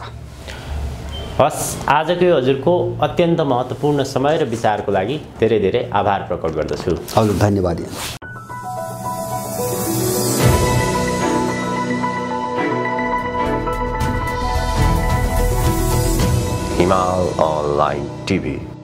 हस्, आजकै हजुरको अत्यन्त महत्त्वपूर्ण समय र विचारको लागि धेरै धेरै आभार प्रकट गर्दछु। हजुर, धन्यवाद। Himal Online TV।